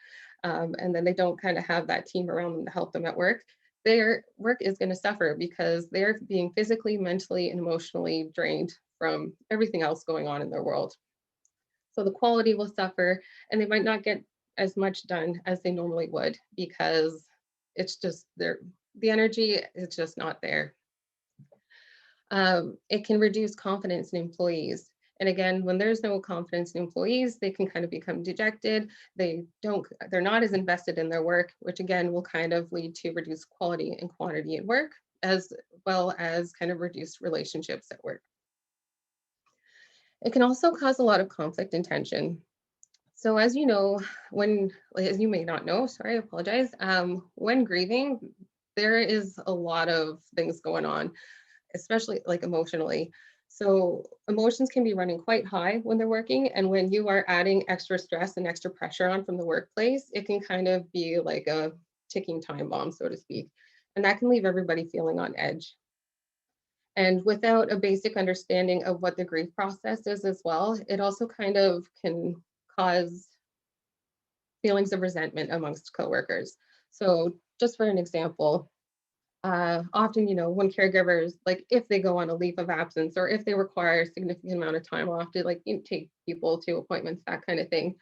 and then they don't kind of have that team around them to help them at work, their work is going to suffer because they're being physically, mentally, and emotionally drained from everything else going on in their world. So the quality will suffer, and they might not get as much done as they normally would because it's just the energy is just not there. It can reduce confidence in employees. And again, when there's no confidence in employees, they can kind of become dejected. They're not as invested in their work, which again will kind of lead to reduced quality and quantity in work, as well as kind of reduced relationships at work. It can also cause a lot of conflict and tension. So as you know, as you may not know, sorry, I apologize. When grieving, there is a lot of things going on, especially like emotionally. So emotions can be running quite high when they're working. And when you are adding extra stress and extra pressure on from the workplace, it can kind of be like a ticking time bomb, so to speak. And that can leave everybody feeling on edge. And without a basic understanding of what the grief process is as well, it also kind of can cause feelings of resentment amongst coworkers. So just for an example, often, when caregivers, like if they go on a leave of absence or if they require a significant amount of time off to take people to appointments, that kind of thing,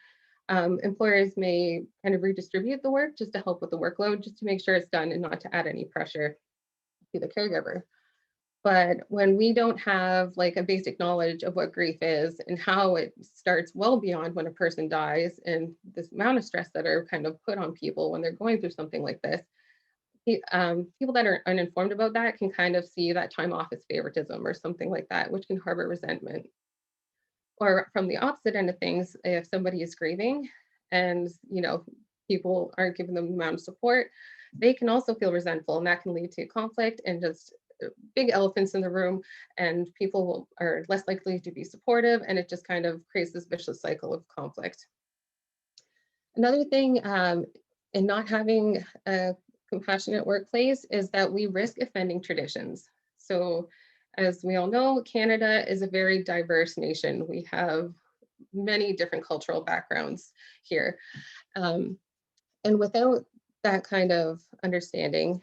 employers may kind of redistribute the work just to help with the workload, just to make sure it's done and not to add any pressure to the caregiver. But when we don't have like a basic knowledge of what grief is and how it starts well beyond when a person dies and this amount of stress that are kind of put on people when they're going through something like this, people that are uninformed about that can kind of see that time off as favoritism or something like that, which can harbor resentment. Or from the opposite end of things, if somebody is grieving and people aren't giving them the amount of support, they can also feel resentful, and that can lead to conflict and just big elephants in the room, and people are less likely to be supportive, and it just kind of creates this vicious cycle of conflict. Another thing in not having a compassionate workplace is that we risk offending traditions. So as we all know, Canada is a very diverse nation. We have many different cultural backgrounds here. And without that kind of understanding,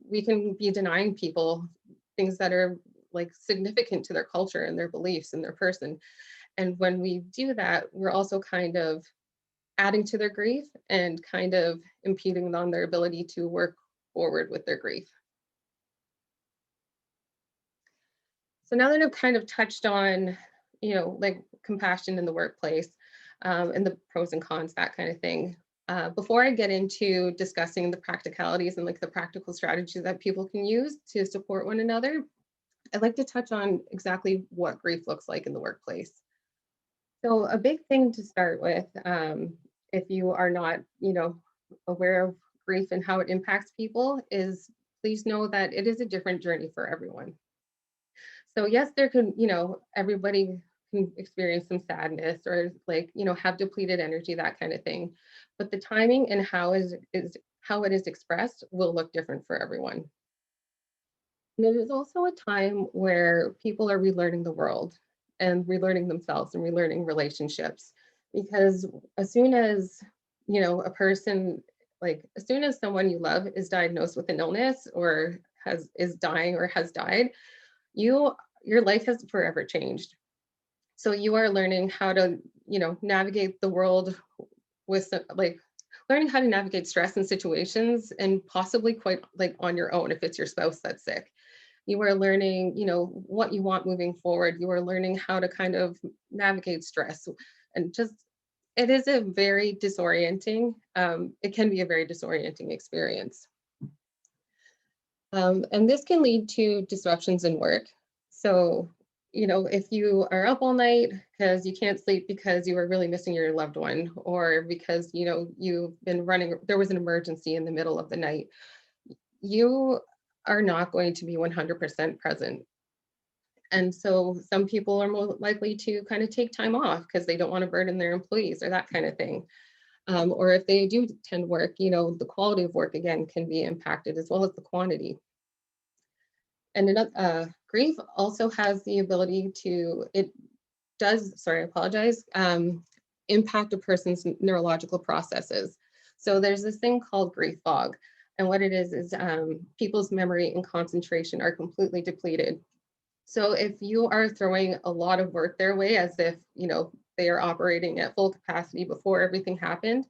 we can be denying people things that are like significant to their culture and their beliefs and their person. And when we do that, we're also kind of adding to their grief and kind of impeding on their ability to work forward with their grief. So now that I've kind of touched on, like compassion in the workplace and the pros and cons, that kind of thing, before I get into discussing the practicalities and like the practical strategies that people can use to support one another, I'd like to touch on exactly what grief looks like in the workplace. So a big thing to start with, if you are not, aware of grief and how it impacts people, is please know that it is a different journey for everyone. So yes, there can, everybody can experience some sadness or have depleted energy, that kind of thing. But the timing and how it is expressed will look different for everyone. And it is also a time where people are relearning the world and relearning themselves and relearning relationships. Because as soon as, a person, as soon as someone you love is diagnosed with an illness or is dying or has died, your life has forever changed. So you are learning how to, navigate the world with learning how to navigate stress in situations and possibly quite like on your own if it's your spouse that's sick. You are learning, what you want moving forward. You are learning how to kind of navigate stress and just, it is a very disorienting, it can be a very disorienting experience. And this can lead to disruptions in work. So, if you are up all night because you can't sleep because you were really missing your loved one, or because, you've been running, there was an emergency in the middle of the night, you are not going to be 100% present. And so some people are more likely to kind of take time off because they don't want to burden their employees or that kind of thing. Or if they do attend work, the quality of work again can be impacted as well as the quantity. And grief also has the ability to, sorry, I apologize, impact a person's neurological processes. So there's this thing called grief fog. And what it is people's memory and concentration are completely depleted. So if you are throwing a lot of work their way as if, they are operating at full capacity before everything happened,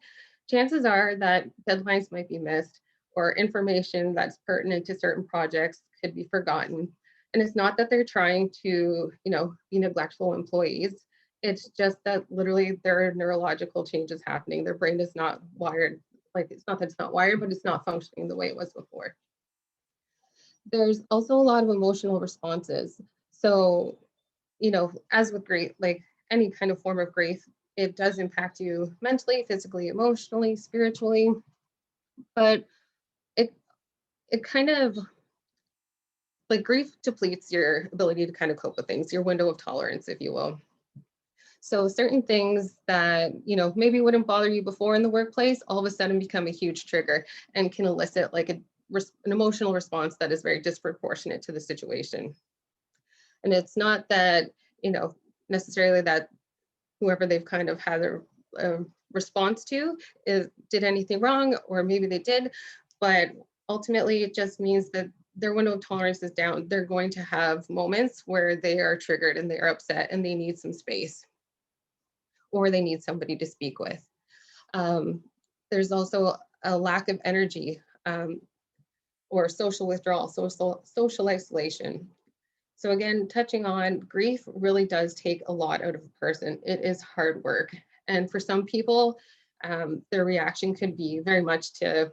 chances are that deadlines might be missed or information that's pertinent to certain projects could be forgotten. And it's not that they're trying to, be neglectful employees. It's just that literally there are neurological changes happening. Their brain is not wired, like it's not that it's not wired, but it's not functioning the way it was before. There's also a lot of emotional responses. So, as with grief, like any kind of form of grief, it does impact you mentally, physically, emotionally, spiritually, but it kind of, like, grief depletes your ability to kind of cope with things, your window of tolerance, if you will. So certain things that, maybe wouldn't bother you before in the workplace, all of a sudden become a huge trigger and can elicit like an emotional response that is very disproportionate to the situation. And it's not that, necessarily that whoever they've kind of had a response to did anything wrong, or maybe they did, but ultimately it just means that their window of tolerance is down. They're going to have moments where they are triggered and they are upset and they need some space, or they need somebody to speak with. There's also a lack of energy, or social withdrawal, social isolation. So again, touching on grief really does take a lot out of a person. It is hard work. And for some people, their reaction could be very much to,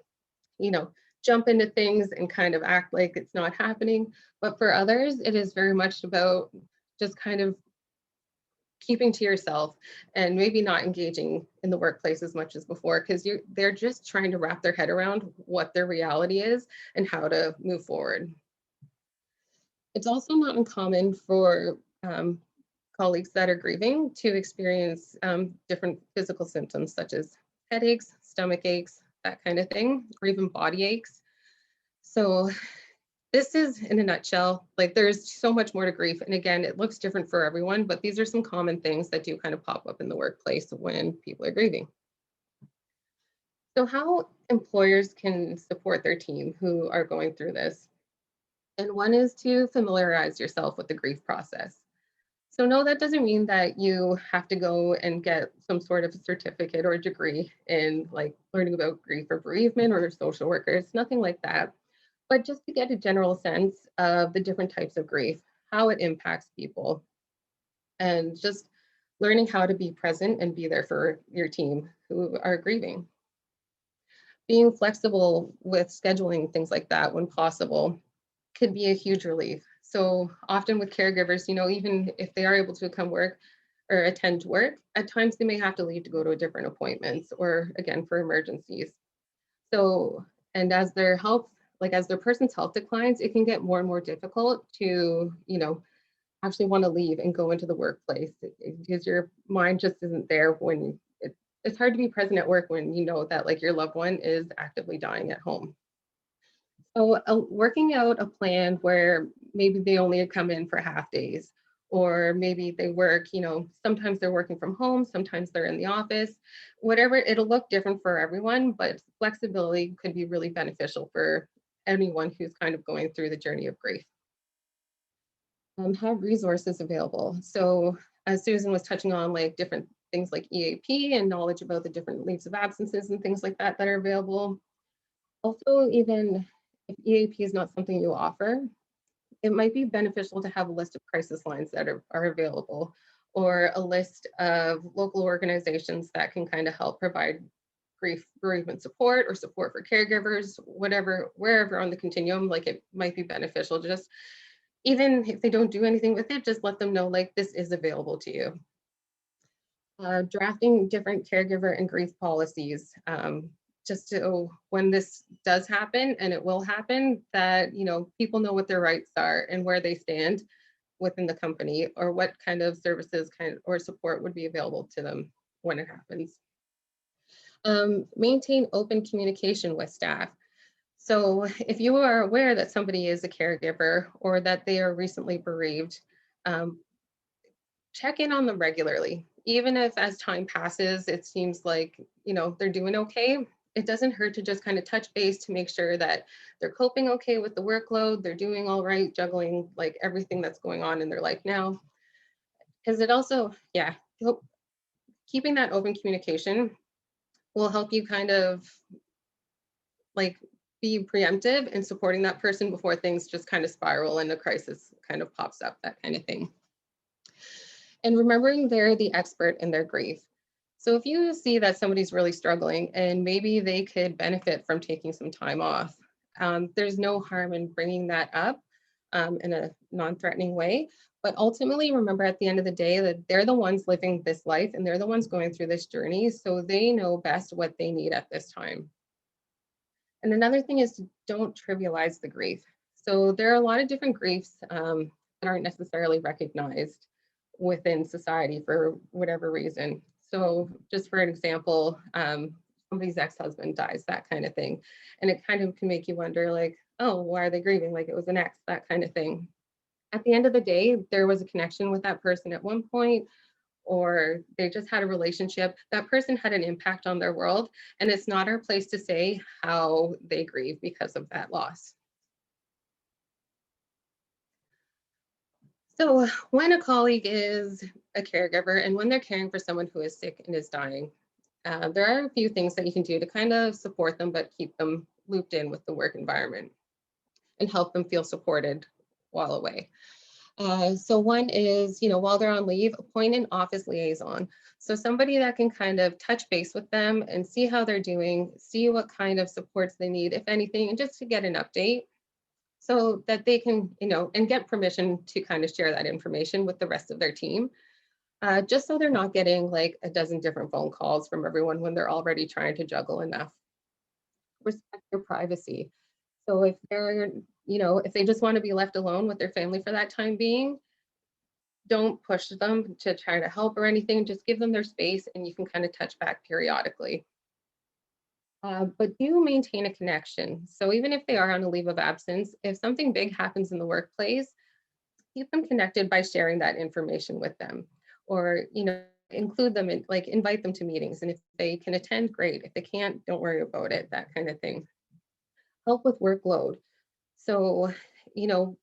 jump into things and kind of act like it's not happening. But for others, it is very much about just kind of keeping to yourself and maybe not engaging in the workplace as much as before, because they're just trying to wrap their head around what their reality is and how to move forward. It's also not uncommon for colleagues that are grieving to experience different physical symptoms such as headaches, stomach aches, that kind of thing, or even body aches. So this is, in a nutshell, like there's so much more to grief. And again, it looks different for everyone, but these are some common things that do kind of pop up in the workplace when people are grieving. So how employers can support their team who are going through this. And one is to familiarize yourself with the grief process. So no, that doesn't mean that you have to go and get some sort of certificate or degree in like learning about grief or bereavement or social workers, nothing like that. But just to get a general sense of the different types of grief, how it impacts people, and just learning how to be present and be there for your team who are grieving. Being flexible with scheduling things like that when possible could be a huge relief. So often with caregivers, even if they are able to come work or attend work, at times they may have to leave to go to different appointments or again for emergencies. So, and as their health, like as their person's health declines, it can get more and more difficult to, actually want to leave and go into the workplace because your mind just isn't there when it's hard to be present at work when you know that like your loved one is actively dying at home. So working out a plan where maybe they only come in for half days, or maybe they work, sometimes they're working from home, sometimes they're in the office, whatever, it'll look different for everyone, but flexibility could be really beneficial for anyone who's kind of going through the journey of grief. Have resources available. So as Susan was touching on, like different things like EAP and knowledge about the different leaves of absences and things like that that are available. Also, even if EAP is not something you offer, it might be beneficial to have a list of crisis lines that are available, or a list of local organizations that can kind of help provide bereavement support or support for caregivers, whatever, wherever on the continuum. Like, it might be beneficial, just even if they don't do anything with it, just let them know like this is available to you. Drafting different caregiver and grief policies, just so when this does happen, and it will happen, that people know what their rights are and where they stand within the company, or what kind of services or support would be available to them when it happens. Maintain open communication with staff. So if you are aware that somebody is a caregiver or that they are recently bereaved, check in on them regularly. Even if as time passes, it seems like, they're doing okay, it doesn't hurt to just kind of touch base to make sure that they're coping okay with the workload, they're doing all right, juggling like everything that's going on in their life now. Because it also, keeping that open communication will help you kind of like be preemptive in supporting that person before things just kind of spiral and a crisis kind of pops up, that kind of thing. And remembering they're the expert in their grief. So if you see that somebody's really struggling and maybe they could benefit from taking some time off, there's no harm in bringing that up in a non-threatening way. But ultimately, remember at the end of the day that they're the ones living this life and they're the ones going through this journey. So they know best what they need at this time. And another thing is, don't trivialize the grief. So there are a lot of different griefs that aren't necessarily recognized within society for whatever reason. So just for an example, somebody's ex-husband dies, that kind of thing. And it kind of can make you wonder like, oh, why are they grieving? Like it was an ex, that kind of thing. At the end of the day, there was a connection with that person at one point, or they just had a relationship. That person had an impact on their world, and it's not our place to say how they grieve because of that loss. So when a colleague is a caregiver and when they're caring for someone who is sick and is dying, there are a few things that you can do to kind of support them, but keep them looped in with the work environment and help them feel supported while away. So one is, while they're on leave, appoint an office liaison. So somebody that can kind of touch base with them and see how they're doing, see what kind of supports they need, if anything, and just to get an update so that they can, and get permission to kind of share that information with the rest of their team. Just so they're not getting like a dozen different phone calls from everyone when they're already trying to juggle enough. Respect their privacy. So if they're, if they just want to be left alone with their family for that time being, don't push them to try to help or anything. Just give them their space and you can kind of touch back periodically. But do maintain a connection. So even if they are on a leave of absence, if something big happens in the workplace, keep them connected by sharing that information with them, or include them in, like, invite them to meetings, and if they can attend, great. If they can't, don't worry about it, that kind of thing. Help with workload. So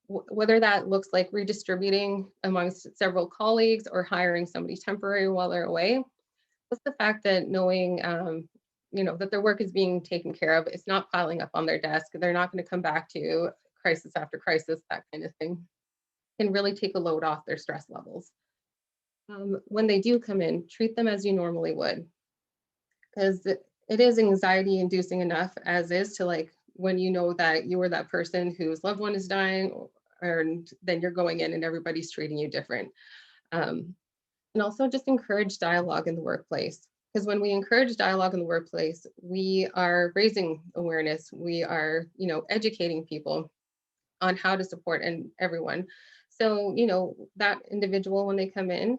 whether that looks like redistributing amongst several colleagues or hiring somebody temporary while they're away, just the fact that knowing that their work is being taken care of, it's not piling up on their desk, they're not going to come back to crisis after crisis, that kind of thing, can really take a load off their stress levels. When they do come in, treat them as you normally would, because it is anxiety inducing enough as is to, like, when you know that you were that person whose loved one is dying, and then you're going in and everybody's treating you different. And also just encourage dialogue in the workplace, because when we encourage dialogue in the workplace, we are raising awareness, we are educating people on how to support and everyone. So that individual, when they come in,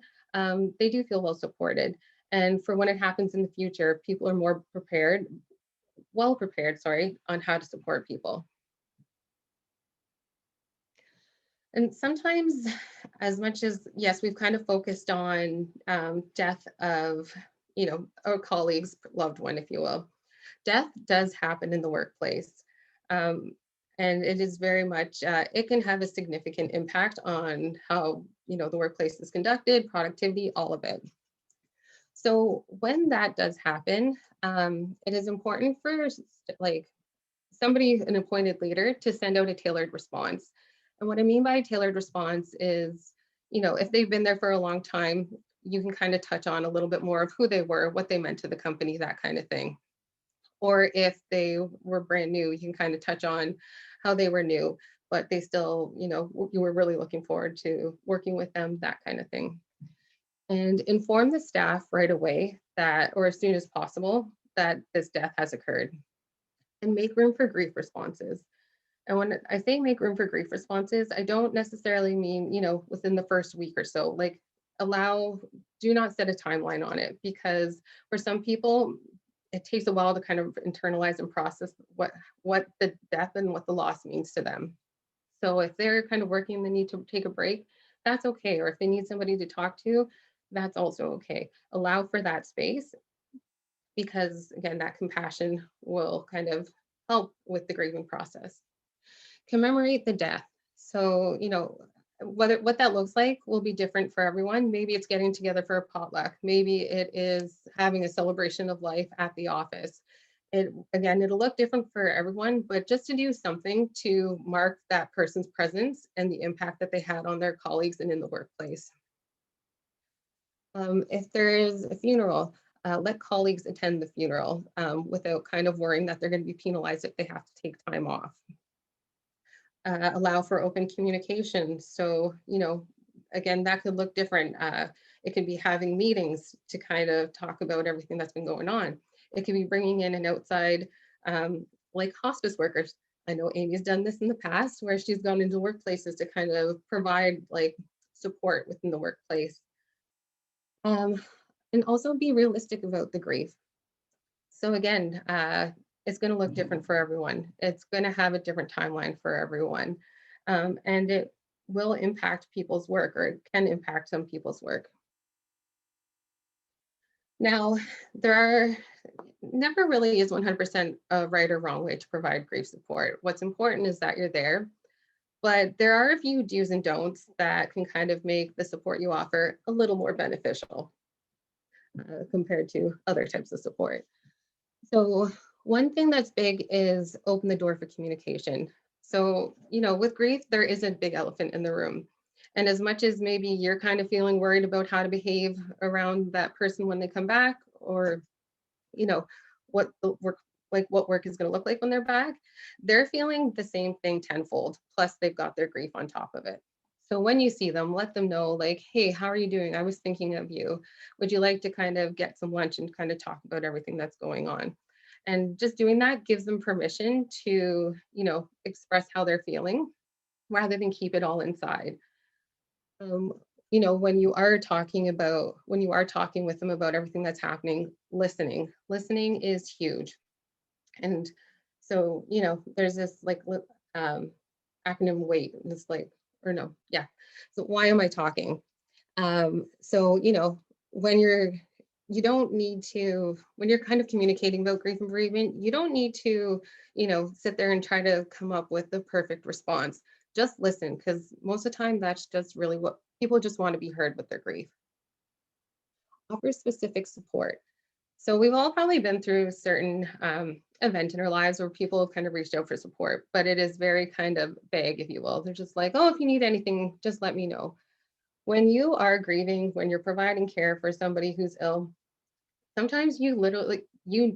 they do feel well supported, and for when it happens in the future, people are more well prepared, on how to support people. And sometimes, as much as, yes, we've kind of focused on death of, a colleague's loved one, if you will, death does happen in the workplace. And it is very much, it can have a significant impact on how, the workplace is conducted, productivity, all of it. So when that does happen, it is important for like somebody, an appointed leader, to send out a tailored response. And what I mean by a tailored response is, if they've been there for a long time, you can kind of touch on a little bit more of who they were, what they meant to the company, that kind of thing. Or if they were brand new, you can kind of touch on how they were new, but they still, you were really looking forward to working with them, that kind of thing. And inform the staff right away that, or as soon as possible, that this death has occurred, and make room for grief responses. And when I say make room for grief responses, I don't necessarily mean, within the first week or so. Like, do not set a timeline on it, because for some people, it takes a while to kind of internalize and process what the death and what the loss means to them. So if they're kind of working the need to take a break, that's okay. Or if they need somebody to talk to, that's also okay. Allow for that space, because again, that compassion will kind of help with the grieving process. Commemorate the death. So, what that looks like will be different for everyone. Maybe it's getting together for a potluck. Maybe it is having a celebration of life at the office. It'll look different for everyone, but just to do something to mark that person's presence and the impact that they had on their colleagues and in the workplace. If there is a funeral, let colleagues attend the funeral without kind of worrying that they're going to be penalized if they have to take time off. Allow for open communication. So, again, that could look different. It could be having meetings to kind of talk about everything that's been going on. It could be bringing in an outside, like hospice workers. I know Amy's done this in the past, where she's gone into workplaces to kind of provide like support within the workplace. And also be realistic about the grief. So again, it's going to look different for everyone. It's going to have a different timeline for everyone. And it will impact people's work, or it can impact some people's work. Now, there never really is 100% a right or wrong way to provide grief support. What's important is that you're there, but there are a few do's and don'ts that can kind of make the support you offer a little more beneficial compared to other types of support. So one thing that's big is open the door for communication. So, with grief, there is a big elephant in the room. And as much as maybe you're kind of feeling worried about how to behave around that person when they come back, or, what the work, like what work is going to look like when they're back, they're feeling the same thing tenfold. Plus they've got their grief on top of it. So when you see them, let them know like, hey, how are you doing? I was thinking of you. Would you like to kind of get some lunch and kind of talk about everything that's going on? And just doing that gives them permission to, express how they're feeling rather than keep it all inside. When you are talking with them about everything that's happening, listening is huge. And so, there's this like acronym WAIT, it's like, or no, yeah. So why am I talking? So, when you don't need to, when you're kind of communicating about grief and bereavement, you don't need to, sit there and try to come up with the perfect response. Just listen, because most of the time that's just really what people just want to be heard with their grief. Offer specific support. So we've all probably been through a certain event in our lives where people have kind of reached out for support, but it is very kind of vague, if you will. They're just like, oh, if you need anything, just let me know. When you are grieving, when you're providing care for somebody who's ill, sometimes you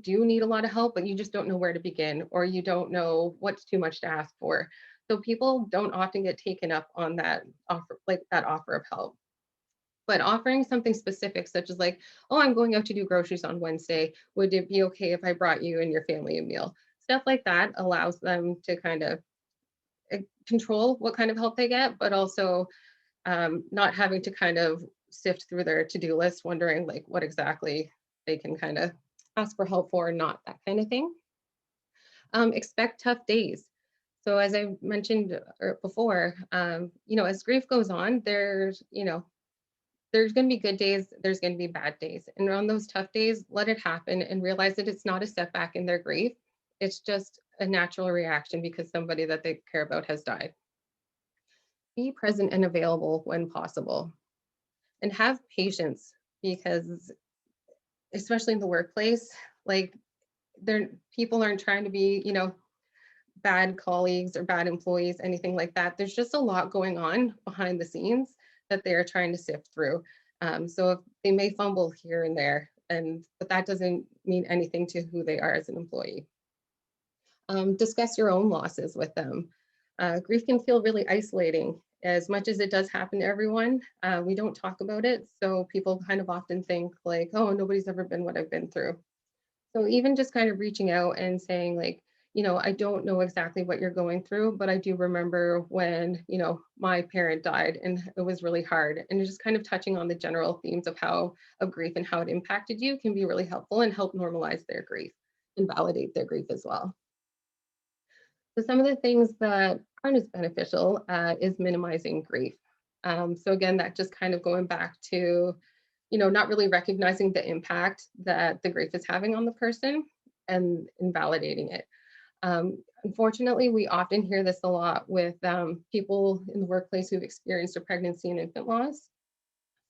do need a lot of help, but you just don't know where to begin, or you don't know what's too much to ask for. So people don't often get taken up on that offer of help. But offering something specific, such as like, oh, I'm going out to do groceries on Wednesday. Would it be okay if I brought you and your family a meal? Stuff like that allows them to kind of control what kind of help they get, but also not having to kind of sift through their to-do list, wondering like what exactly they can kind of ask for help for, and not that kind of thing. Expect tough days. So as I mentioned before, as grief goes on, there's going to be good days, there's going to be bad days. And on those tough days, let it happen and realize that it's not a setback in their grief. It's just a natural reaction because somebody that they care about has died. Be present and available when possible. And have patience, because especially in the workplace, like people aren't trying to be, bad colleagues or bad employees, anything like that. There's just a lot going on behind the scenes that they're trying to sift through. So if they may fumble here and there, but that doesn't mean anything to who they are as an employee. Discuss your own losses with them. Grief can feel really isolating. As much as it does happen to everyone, we don't talk about it. So people kind of often think like, oh, nobody's ever been what I've been through. So even just kind of reaching out and saying like, I don't know exactly what you're going through, but I do remember when, my parent died and it was really hard. And just kind of touching on the general themes of grief and how it impacted you can be really helpful and help normalize their grief and validate their grief as well. So some of the things that aren't as beneficial is minimizing grief. So again, that just kind of going back to, not really recognizing the impact that the grief is having on the person and invalidating it. Unfortunately, we often hear this a lot with people in the workplace who've experienced a pregnancy and infant loss.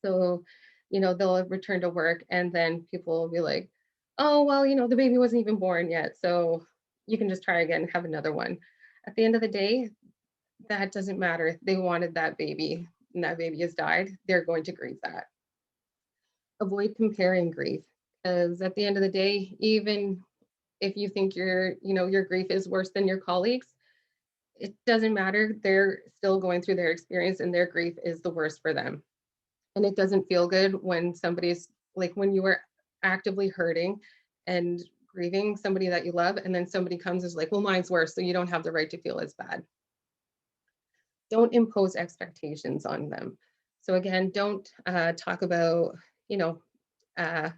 So, they'll return to work and then people will be like, oh, well, the baby wasn't even born yet. So you can just try again and have another one. At the end of the day, that doesn't matter. They wanted that baby and that baby has died. They're going to grieve that. Avoid comparing grief, because at the end of the day, even if you think your grief is worse than your colleagues, it doesn't matter. They're still going through their experience and their grief is the worst for them. And it doesn't feel good when somebody's like when you are actively hurting and grieving somebody that you love, and then somebody comes is like, well, mine's worse, so you don't have the right to feel as bad. Don't impose expectations on them. So again, don't talk about, uh,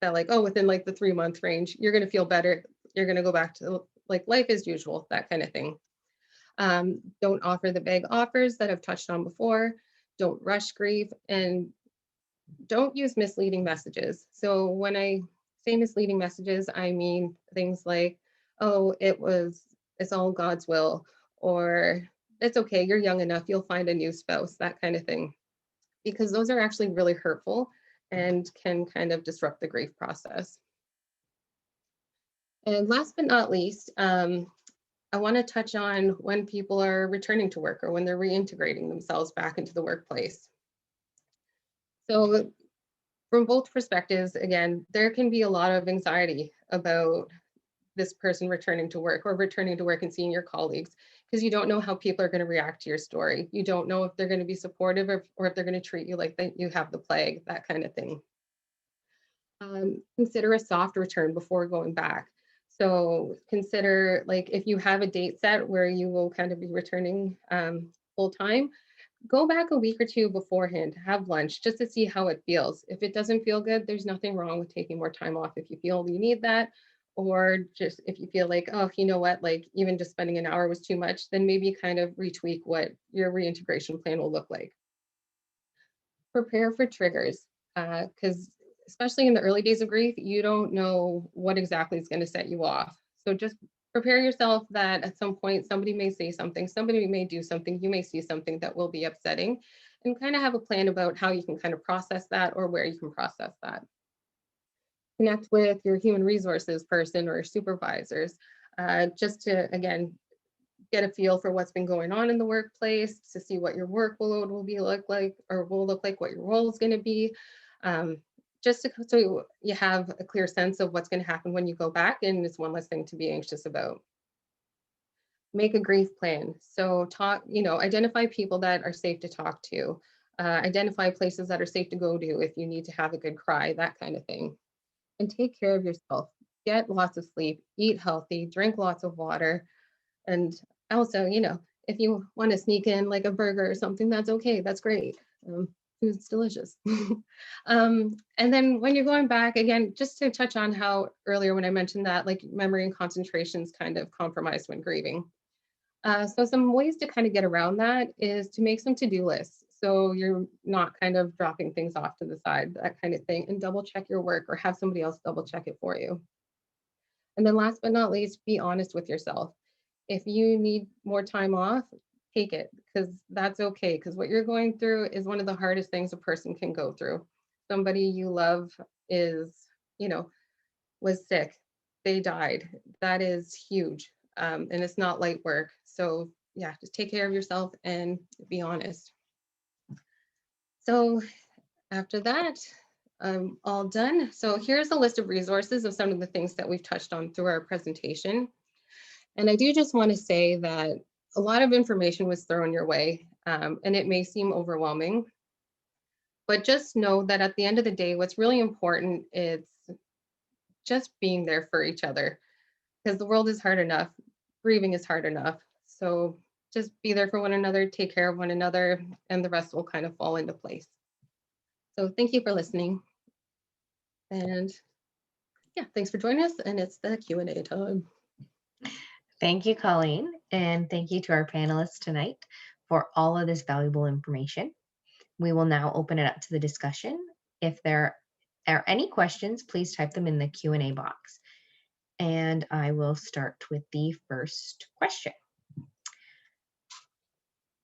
that like, oh, within like the 3-month range, you're going to feel better. You're going to go back to like life as usual, that kind of thing. Don't offer the vague offers that I've touched on before. Don't rush grief, and don't use misleading messages. So when I say misleading messages, I mean things like, oh, it's all God's will, or it's okay, you're young enough, you'll find a new spouse, that kind of thing. Because those are actually really hurtful and can kind of disrupt the grief process. And last but not least, I want to touch on when people are returning to work or when they're reintegrating themselves back into the workplace. So from both perspectives, again, there can be a lot of anxiety about this person returning to work or returning to work and seeing your colleagues, because you don't know how people are going to react to your story. You don't know if they're going to be supportive or if they're going to treat you like you have the plague, that kind of thing. Consider a soft return before going back. So consider like if you have a date set where you will kind of be returning full time, go back a week or two beforehand, have lunch just to see how it feels. If it doesn't feel good, there's nothing wrong with taking more time off if you feel you need that. Or just if you feel like, oh, you know what, like even just spending an hour was too much, then maybe kind of retweak what your reintegration plan will look like. Prepare for triggers, because especially in the early days of grief, you don't know what exactly is going to set you off. So just prepare yourself that at some point somebody may say something, somebody may do something, you may see something that will be upsetting, and kind of have a plan about how you can kind of process that or where you can process that. Connect with your human resources person or supervisors, just to, again, get a feel for what's been going on in the workplace, to see what your workload will look like, what your role is going to be, so you have a clear sense of what's going to happen when you go back, and it's one less thing to be anxious about. Make a grief plan. So identify people that are safe to talk to, identify places that are safe to go to if you need to have a good cry, that kind of thing. And take care of yourself. Get lots of sleep, eat healthy, drink lots of water. And also, if you want to sneak in like a burger or something, that's okay. That's great. Food's delicious. And then when you're going back, again, just to touch on how earlier when I mentioned that, like memory and concentration is kind of compromised when grieving. So some ways to kind of get around that is to make some to-do lists. So you're not kind of dropping things off to the side, that kind of thing, and double check your work or have somebody else double check it for you. And then last but not least, be honest with yourself. If you need more time off, take it, because that's okay. Because what you're going through is one of the hardest things a person can go through. Somebody you love is was sick, they died. That is huge. And it's not light work. So yeah, just take care of yourself and be honest. So after that, I'm all done. So here's a list of resources of some of the things that we've touched on through our presentation. And I do just want to say that a lot of information was thrown your way, and it may seem overwhelming, but just know that at the end of the day, what's really important is just being there for each other, because the world is hard enough, grieving is hard enough. So just be there for one another, take care of one another, and the rest will kind of fall into place. So thank you for listening. And yeah, thanks for joining us. And it's the Q&A time. Thank you, Colleen, and thank you to our panelists tonight for all of this valuable information. We will now open it up to the discussion. If there are any questions, please type them in the Q&A box. And I will start with the first question.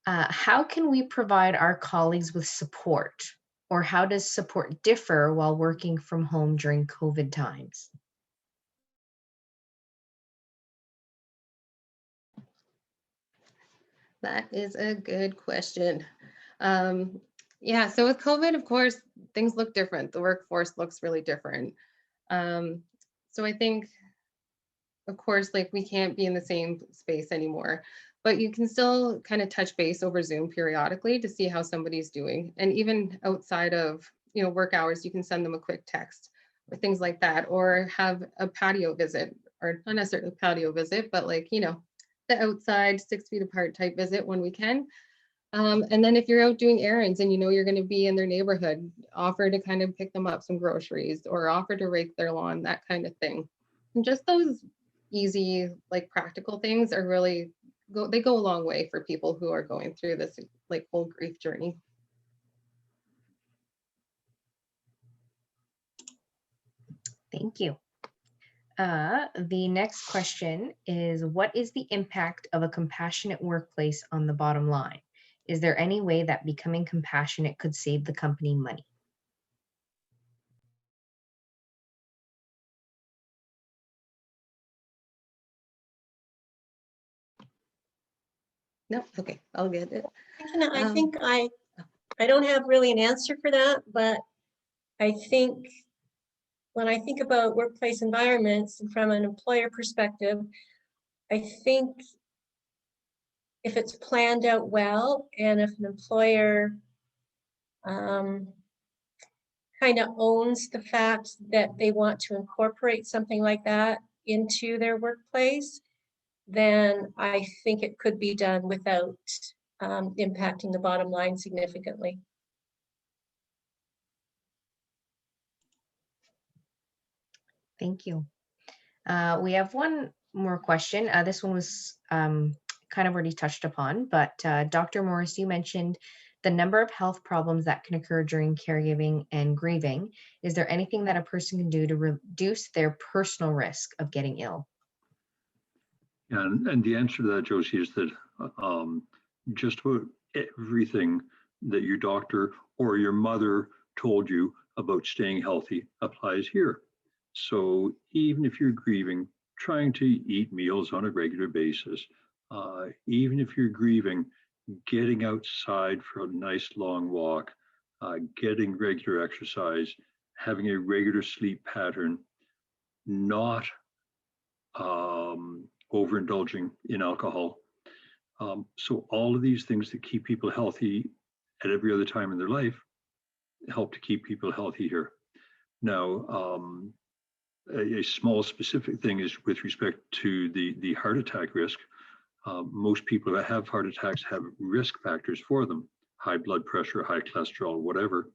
How can we provide our colleagues with support, or how does support differ while working from home during COVID times? That is a good question. Yeah, so with COVID, of course, things look different. The workforce looks really different. So I think, of course, like we can't be in the same space anymore, but you can still kind of touch base over Zoom periodically to see how somebody's doing. And even outside of, work hours, you can send them a quick text or things like that, or have a patio visit, or not necessarily a patio visit, but like, the outside 6 feet apart type visit when we can. And then if you're out doing errands and you're going to be in their neighborhood, offer to kind of pick them up some groceries or offer to rake their lawn, that kind of thing. And just those easy, like practical things are really, they go a long way for people who are going through this like whole grief journey. Thank you. The next question is, what is the impact of a compassionate workplace on the bottom line? Is there any way that becoming compassionate could save the company money? No, okay, I'll get it. I think I don't have really an answer for that, but I think when I think about workplace environments and from an employer perspective, I think if it's planned out well and if an employer kind of owns the fact that they want to incorporate something like that into their workplace, then I think it could be done without impacting the bottom line significantly. Thank you. We have one more question. This one was kind of already touched upon, but Dr. Morris, you mentioned the number of health problems that can occur during caregiving and grieving. Is there anything that a person can do to reduce their personal risk of getting ill? Yeah, and the answer to that, Josie, is that just about everything that your doctor or your mother told you about staying healthy applies here. So even if you're grieving, trying to eat meals on a regular basis, even if you're grieving, getting outside for a nice long walk, getting regular exercise, having a regular sleep pattern, not overindulging in alcohol. So all of these things that keep people healthy at every other time in their life help to keep people healthy here. Now, a small specific thing is with respect to the heart attack risk. Most people that have heart attacks have risk factors for them: high blood pressure, high cholesterol, whatever.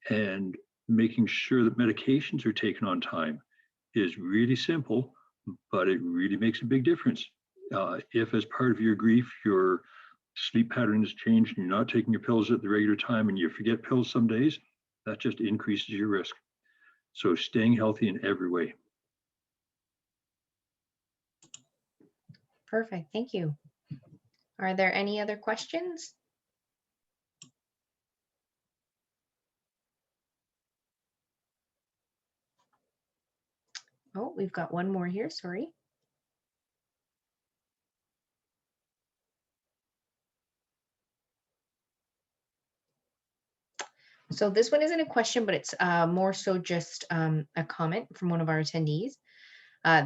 And making sure that medications are taken on time is really simple, but it really makes a big difference. If as part of your grief, your sleep pattern has changed and you're not taking your pills at the regular time and you forget pills some days, that just increases your risk. So staying healthy in every way. Perfect, thank you. Are there any other questions? Oh, we've got one more here, sorry. So this one isn't a question, but it's more so just a comment from one of our attendees.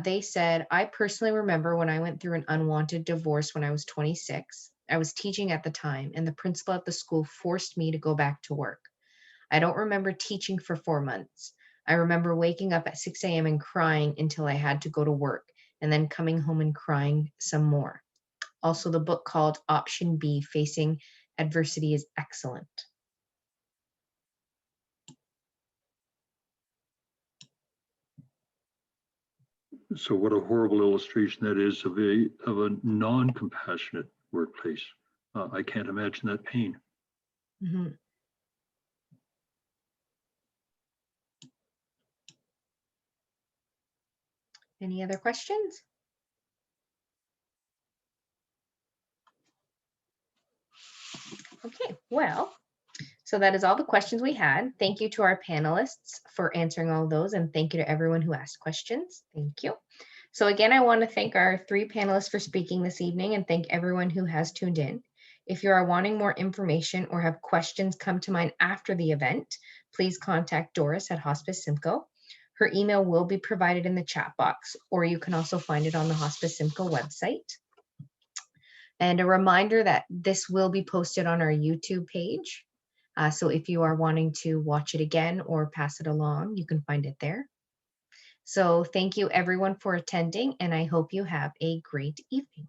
They said, I personally remember when I went through an unwanted divorce when I was 26. I was teaching at the time, and the principal at the school forced me to go back to work. I don't remember teaching for 4 months. I remember waking up at 6 a.m. and crying until I had to go to work, and then coming home and crying some more. Also, the book called Option B, Facing Adversity, is excellent. So what a horrible illustration that is of a non-compassionate workplace. I can't imagine that pain. Mhm. Any other questions? Okay, well, so that is all the questions we had. Thank you to our panelists for answering all of those, and thank you to everyone who asked questions. Thank you. So again, I want to thank our 3 panelists for speaking this evening and thank everyone who has tuned in. If you are wanting more information or have questions come to mind after the event, please contact Doris at Hospice Simcoe. Her email will be provided in the chat box, or you can also find it on the Hospice Simcoe website. And a reminder that this will be posted on our YouTube page. So if you are wanting to watch it again or pass it along, you can find it there. So thank you everyone for attending, and I hope you have a great evening.